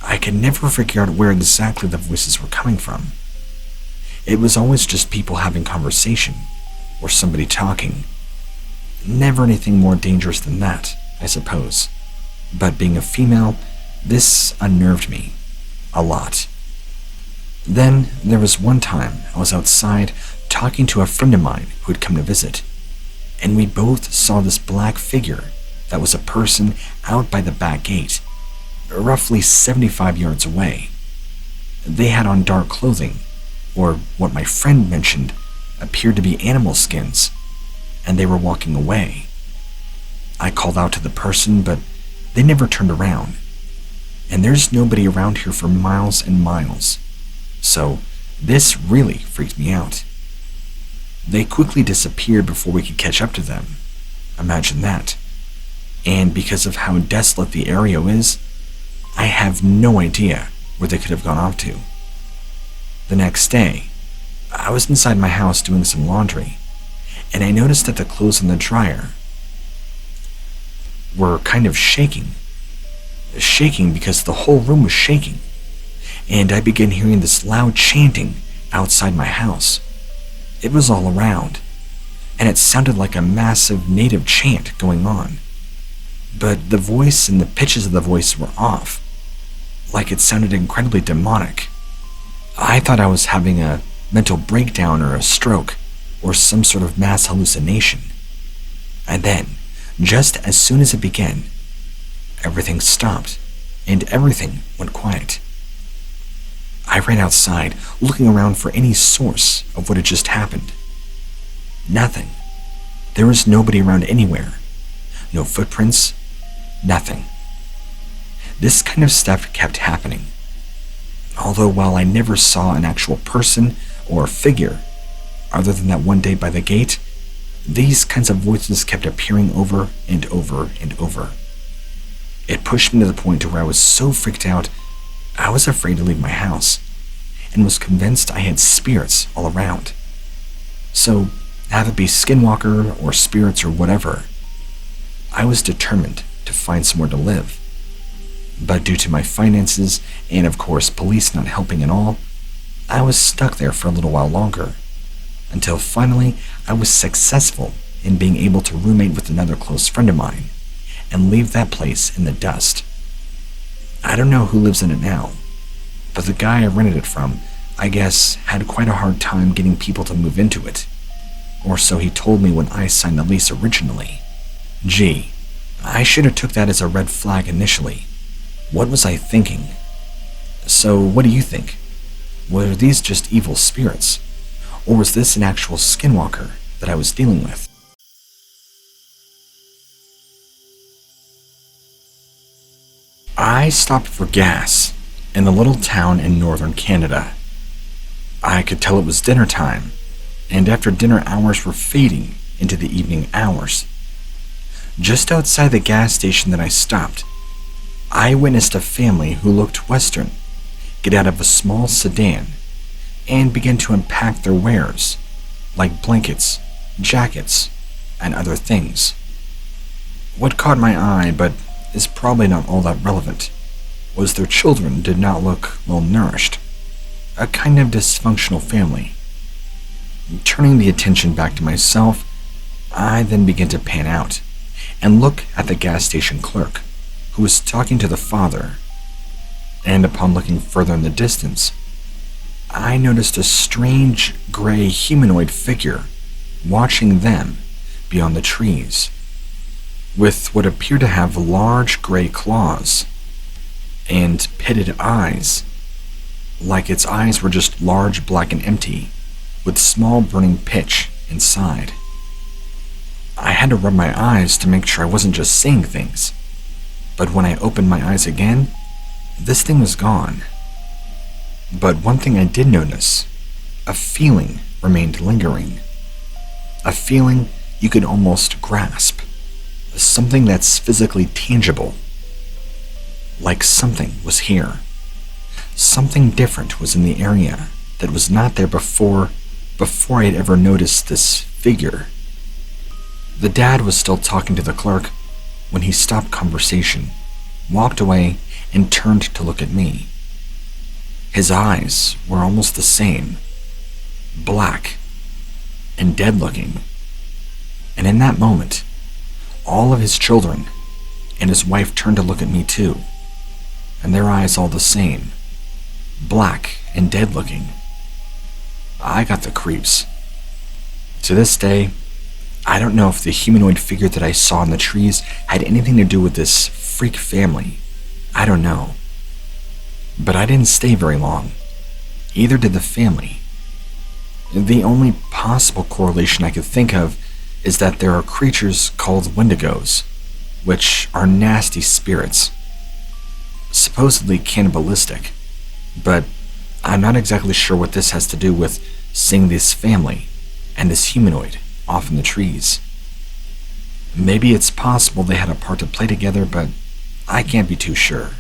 I could never figure out where exactly the voices were coming from. It was always just people having conversation, or somebody talking. Never anything more dangerous than that, I suppose. But being a female, this unnerved me a lot. Then there was one time I was outside talking to a friend of mine who had come to visit, and we both saw this black figure that was a person out by the back gate, roughly 75 yards away. They had on dark clothing, or what my friend mentioned appeared to be animal skins, and they were walking away. I called out to the person, but they never turned around, and there's nobody around here for miles and miles, so this really freaked me out. They quickly disappeared before we could catch up to them. Imagine that. And because of how desolate the area is, I have no idea where they could have gone off to. The next day, I was inside my house doing some laundry, and I noticed that the clothes in the dryer were kind of shaking. Shaking because the whole room was shaking, and I began hearing this loud chanting outside my house. It was all around, and it sounded like a massive native chant going on. But the voice and the pitches of the voice were off, like it sounded incredibly demonic. I thought I was having a mental breakdown or a stroke, or some sort of mass hallucination. And then, just as soon as it began, everything stopped, and everything went quiet. I ran outside, looking around for any source of what had just happened. Nothing. There was nobody around anywhere. No footprints. Nothing. This kind of stuff kept happening. Although while I never saw an actual person or figure, other than that one day by the gate, these kinds of voices kept appearing over and over and over. It pushed me to the point where I was so freaked out, I was afraid to leave my house, and was convinced I had spirits all around. So, have it be Skinwalker or spirits or whatever, I was determined to find somewhere to live. But due to my finances, and of course police not helping at all, I was stuck there for a little while longer, until finally I was successful in being able to roommate with another close friend of mine, and leave that place in the dust. I don't know who lives in it now, but the guy I rented it from, I guess, had quite a hard time getting people to move into it. Or so he told me when I signed the lease originally. Gee, I should have took that as a red flag initially. What was I thinking? So what do you think? Were these just evil spirits? Or was this an actual skinwalker that I was dealing with? stopped for gas in a little town in northern Canada. I could tell it was dinner time, and after dinner hours were fading into the evening hours. Just outside the gas station that I stopped, I witnessed a family who looked Western get out of a small sedan and begin to unpack their wares, like blankets, jackets, and other things. What caught my eye, but is probably not all that relevant, was their children did not look well nourished, a kind of dysfunctional family. Turning the attention back to myself, I then began to pan out and look at the gas station clerk, who was talking to the father, and upon looking further in the distance, I noticed a strange gray humanoid figure watching them beyond the trees, with what appeared to have large gray claws and pitted eyes, like its eyes were just large, black, and empty, with small burning pitch inside. I had to rub my eyes to make sure I wasn't just seeing things, but when I opened my eyes again, this thing was gone. But one thing I did notice, a feeling remained lingering. A feeling you could almost grasp. Something that's physically tangible. Like something was here. Something different was in the area that was not there before I had ever noticed this figure. The dad was still talking to the clerk when he stopped conversation, walked away, and turned to look at me. His eyes were almost the same, black and dead-looking. And in that moment, all of his children and his wife turned to look at me too, and their eyes all the same, black and dead-looking. I got the creeps. To this day, I don't know if the humanoid figure that I saw in the trees had anything to do with this freak family. I don't know. But I didn't stay very long. Either did the family. The only possible correlation I could think of is that there are creatures called Wendigos, which are nasty spirits, supposedly cannibalistic, but I'm not exactly sure what this has to do with seeing this family and this humanoid off in the trees. Maybe it's possible they had a part to play together, but I can't be too sure.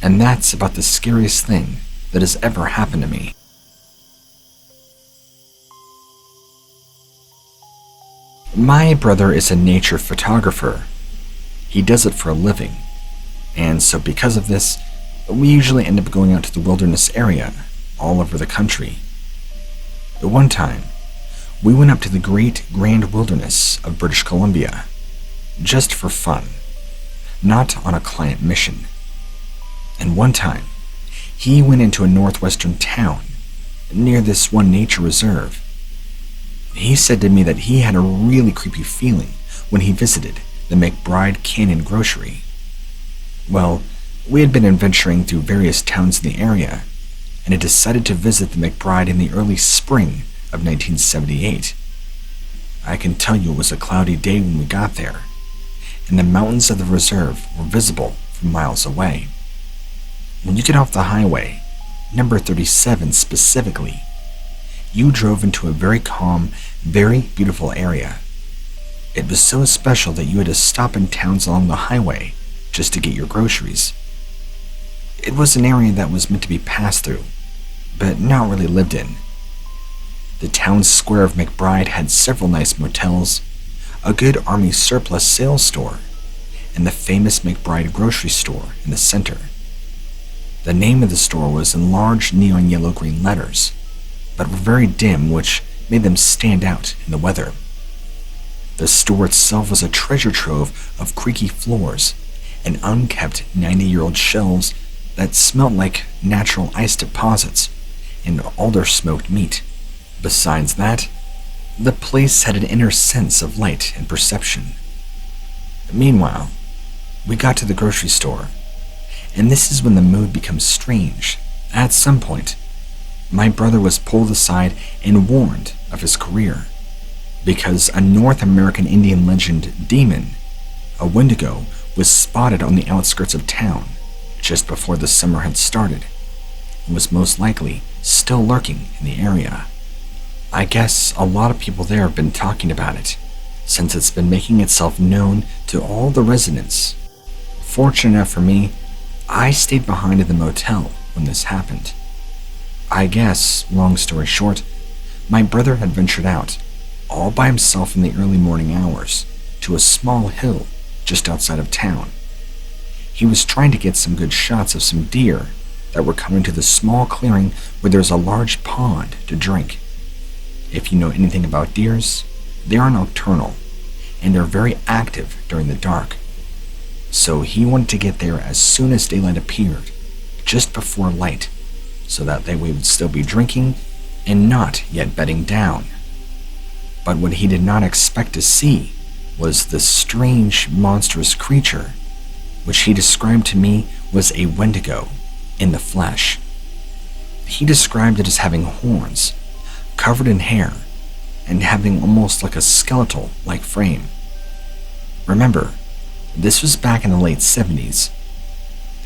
And that's about the scariest thing that has ever happened to me. My brother is a nature photographer. He does it for a living, and so because of this, we usually end up going out to the wilderness area all over the country. At one time, we went up to the Great Grand Wilderness of British Columbia, just for fun, not on a client mission. And one time, he went into a northwestern town near this one nature reserve. He said to me that he had a really creepy feeling when he visited the McBride Canyon grocery. Well, we had been adventuring through various towns in the area, and had decided to visit the McBride in the early spring of 1978. I can tell you it was a cloudy day when we got there, and the mountains of the reserve were visible from miles away. When you get off the highway, number 37 specifically, you drove into a very calm, very beautiful area. It was so special that you had to stop in towns along the highway just to get your groceries. It was an area that was meant to be passed through, but not really lived in. The town square of McBride had several nice motels, a good Army surplus sales store, and the famous McBride grocery store in the center. The name of the store was in large neon yellow-green letters, but were very dim, which made them stand out in the weather. The store itself was a treasure trove of creaky floors and unkept 90-year-old shelves that smelled like natural ice deposits and alder-smoked meat. Besides that, the place had an inner sense of light and perception. Meanwhile, we got to the grocery store, and this is when the mood becomes strange. At some point, my brother was pulled aside and warned of his career, because a North American Indian legend demon, a Wendigo, was spotted on the outskirts of town just before the summer had started, and was most likely still lurking in the area. I guess a lot of people there have been talking about it, since it's been making itself known to all the residents. Fortunate enough for me, I stayed behind in the motel when this happened. I guess, long story short, my brother had ventured out, all by himself in the early morning hours, to a small hill just outside of town. He was trying to get some good shots of some deer that were coming to the small clearing where there's a large pond to drink. If you know anything about deers, they are nocturnal and are very active during the dark. So he wanted to get there as soon as daylight appeared, just before light, so that they would still be drinking and not yet bedding down. But what he did not expect to see was this strange, monstrous creature, which he described to me was a Wendigo in the flesh. He described it as having horns, covered in hair, and having almost like a skeletal-like frame. Remember, this was back in the late 70s.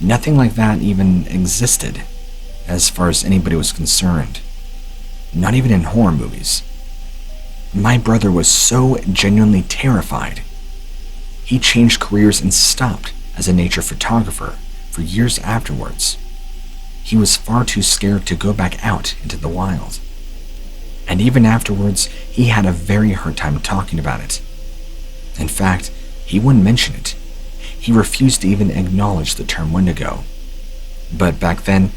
Nothing like that even existed, as far as anybody was concerned. Not even in horror movies. My brother was so genuinely terrified. He changed careers and stopped as a nature photographer for years afterwards. He was far too scared to go back out into the wild. And even afterwards, he had a very hard time talking about it. In fact, he wouldn't mention it. He refused to even acknowledge the term Wendigo. But back then,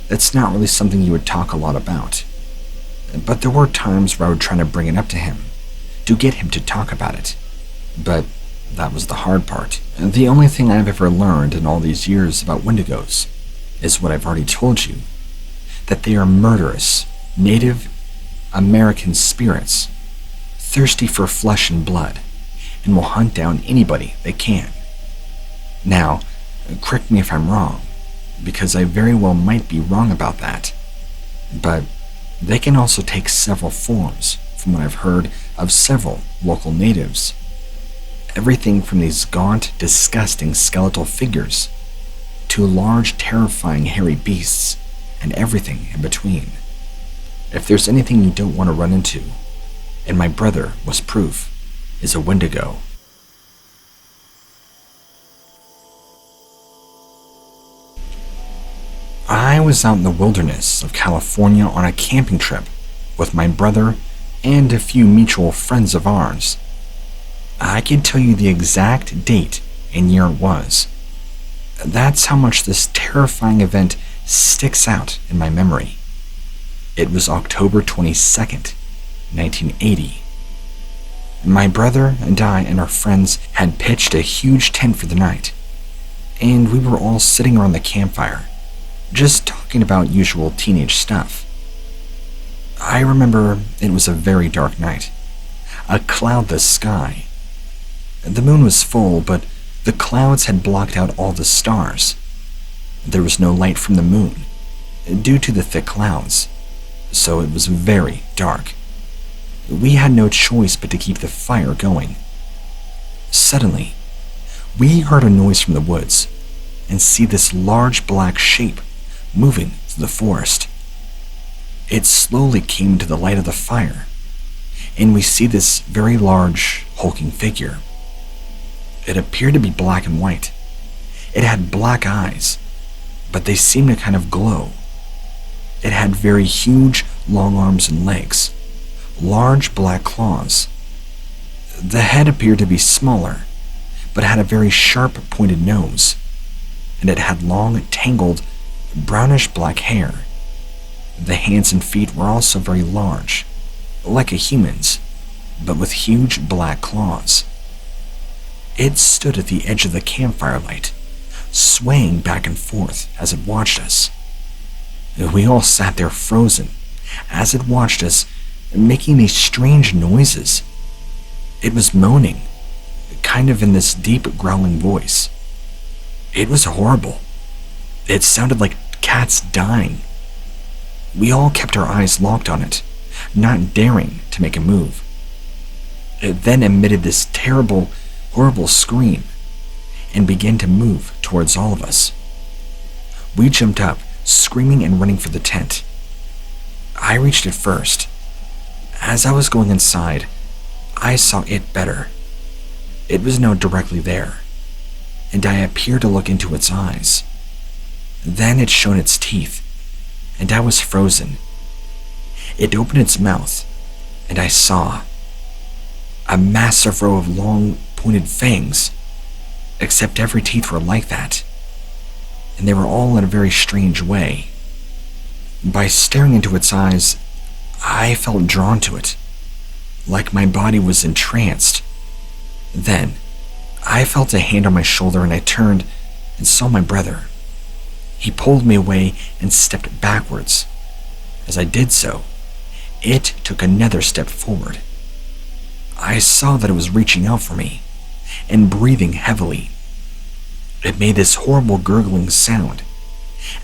that's not really something you would talk a lot about. But there were times where I would try to bring it up to him, to get him to talk about it. But that was the hard part. The only thing I've ever learned in all these years about Wendigos is what I've already told you, that they are murderous, Native American spirits, thirsty for flesh and blood, and will hunt down anybody they can. Now, correct me if I'm wrong, because I very well might be wrong about that, but they can also take several forms, from what I've heard of several local natives. Everything from these gaunt, disgusting skeletal figures to large, terrifying, hairy beasts, and everything in between. If there's anything you don't want to run into, and my brother was proof, is a Wendigo. I was out in the wilderness of California on a camping trip with my brother and a few mutual friends of ours. I can tell you the exact date and year it was. That's how much this terrifying event sticks out in my memory. It was October 22nd, 1980. My brother and I and our friends had pitched a huge tent for the night, and we were all sitting around the campfire, just talking about usual teenage stuff. I remember it was a very dark night, a cloudless sky. The moon was full, but the clouds had blocked out all the stars. There was no light from the moon, due to the thick clouds, so it was very dark. We had no choice but to keep the fire going. Suddenly, we heard a noise from the woods and see this large black shape moving through the forest. It slowly came to the light of the fire, and we see this very large, hulking figure. It appeared to be black and white. It had black eyes, but they seemed to kind of glow. It had very huge, long arms and legs, large black claws. The head appeared to be smaller, but had a very sharp, pointed nose, and it had long, tangled, brownish black hair. The hands and feet were also very large, like a human's, but with huge black claws. It stood at the edge of the campfire light, swaying back and forth as it watched us. We all sat there frozen as it watched us, making these strange noises. It was moaning, kind of in this deep growling voice. It was horrible. It sounded like cats dying. We all kept our eyes locked on it, not daring to make a move. It then emitted this terrible, horrible scream and began to move towards all of us. We jumped up, screaming and running for the tent. I reached it first. As I was going inside, I saw it better. It was now directly there, and I appeared to look into its eyes. Then it showed its teeth, and I was frozen. It opened its mouth, and I saw a massive row of long, pointed fangs, except every teeth were like that, and they were all in a very strange way. By staring into its eyes, I felt drawn to it, like my body was entranced. Then, I felt a hand on my shoulder and I turned and saw my brother. He pulled me away and stepped backwards. As I did so, it took another step forward. I saw that it was reaching out for me and breathing heavily. It made this horrible gurgling sound,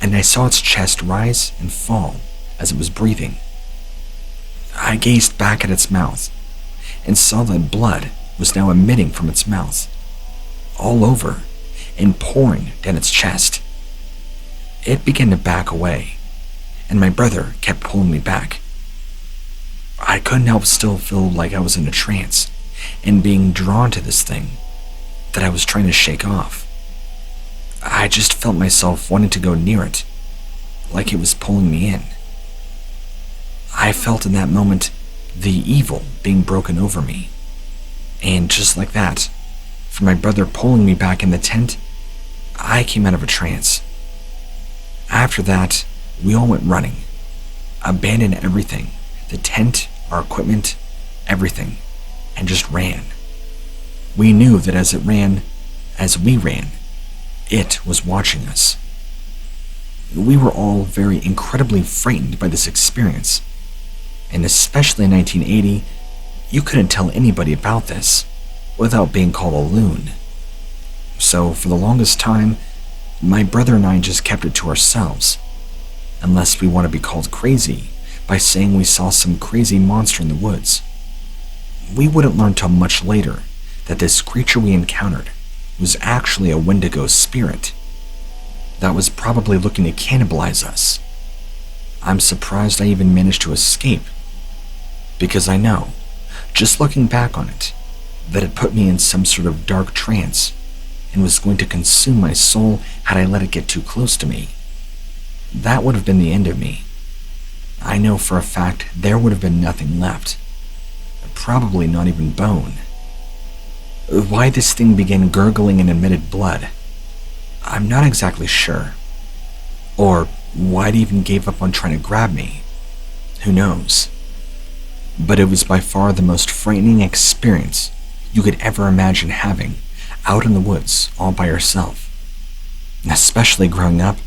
and I saw its chest rise and fall as it was breathing. I gazed back at its mouth and saw that blood was now emitting from its mouth, all over and pouring down its chest. It began to back away, and my brother kept pulling me back. I couldn't help still feel like I was in a trance and being drawn to this thing that I was trying to shake off. I just felt myself wanting to go near it, like it was pulling me in. I felt in that moment the evil being broken over me, and just like that, from my brother pulling me back in the tent, I came out of a trance. After that, we all went running, abandoned everything, the tent, our equipment, everything, and just ran. We knew that as we ran, it was watching us. We were all very incredibly frightened by this experience, and especially in 1980, you couldn't tell anybody about this without being called a loon. So for the longest time, my brother and I just kept it to ourselves, unless we want to be called crazy by saying we saw some crazy monster in the woods. We wouldn't learn till much later that this creature we encountered was actually a Wendigo spirit that was probably looking to cannibalize us. I'm surprised I even managed to escape, because I know, just looking back on it, that it put me in some sort of dark trance and was going to consume my soul had I let it get too close to me. That would have been the end of me. I know for a fact there would have been nothing left. Probably not even bone. Why this thing began gurgling and emitted blood, I'm not exactly sure. Or why it even gave up on trying to grab me. Who knows? But it was by far the most frightening experience you could ever imagine having out in the woods all by yourself. Especially growing up,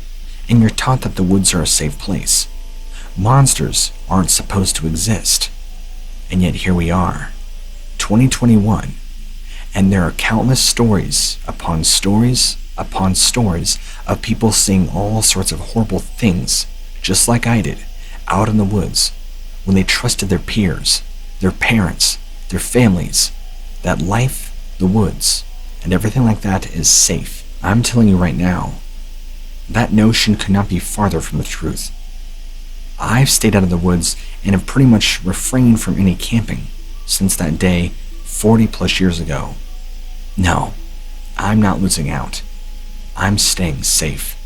and you're taught that the woods are a safe place. Monsters aren't supposed to exist. And yet here we are, 2021, and there are countless stories upon stories upon stories of people seeing all sorts of horrible things, just like I did, out in the woods, when they trusted their peers, their parents, their families, that life, the woods, and everything like that is safe. I'm telling you right now, that notion could not be farther from the truth. I've stayed out of the woods and have pretty much refrained from any camping since that day 40 plus years ago. No, I'm not losing out. I'm staying safe.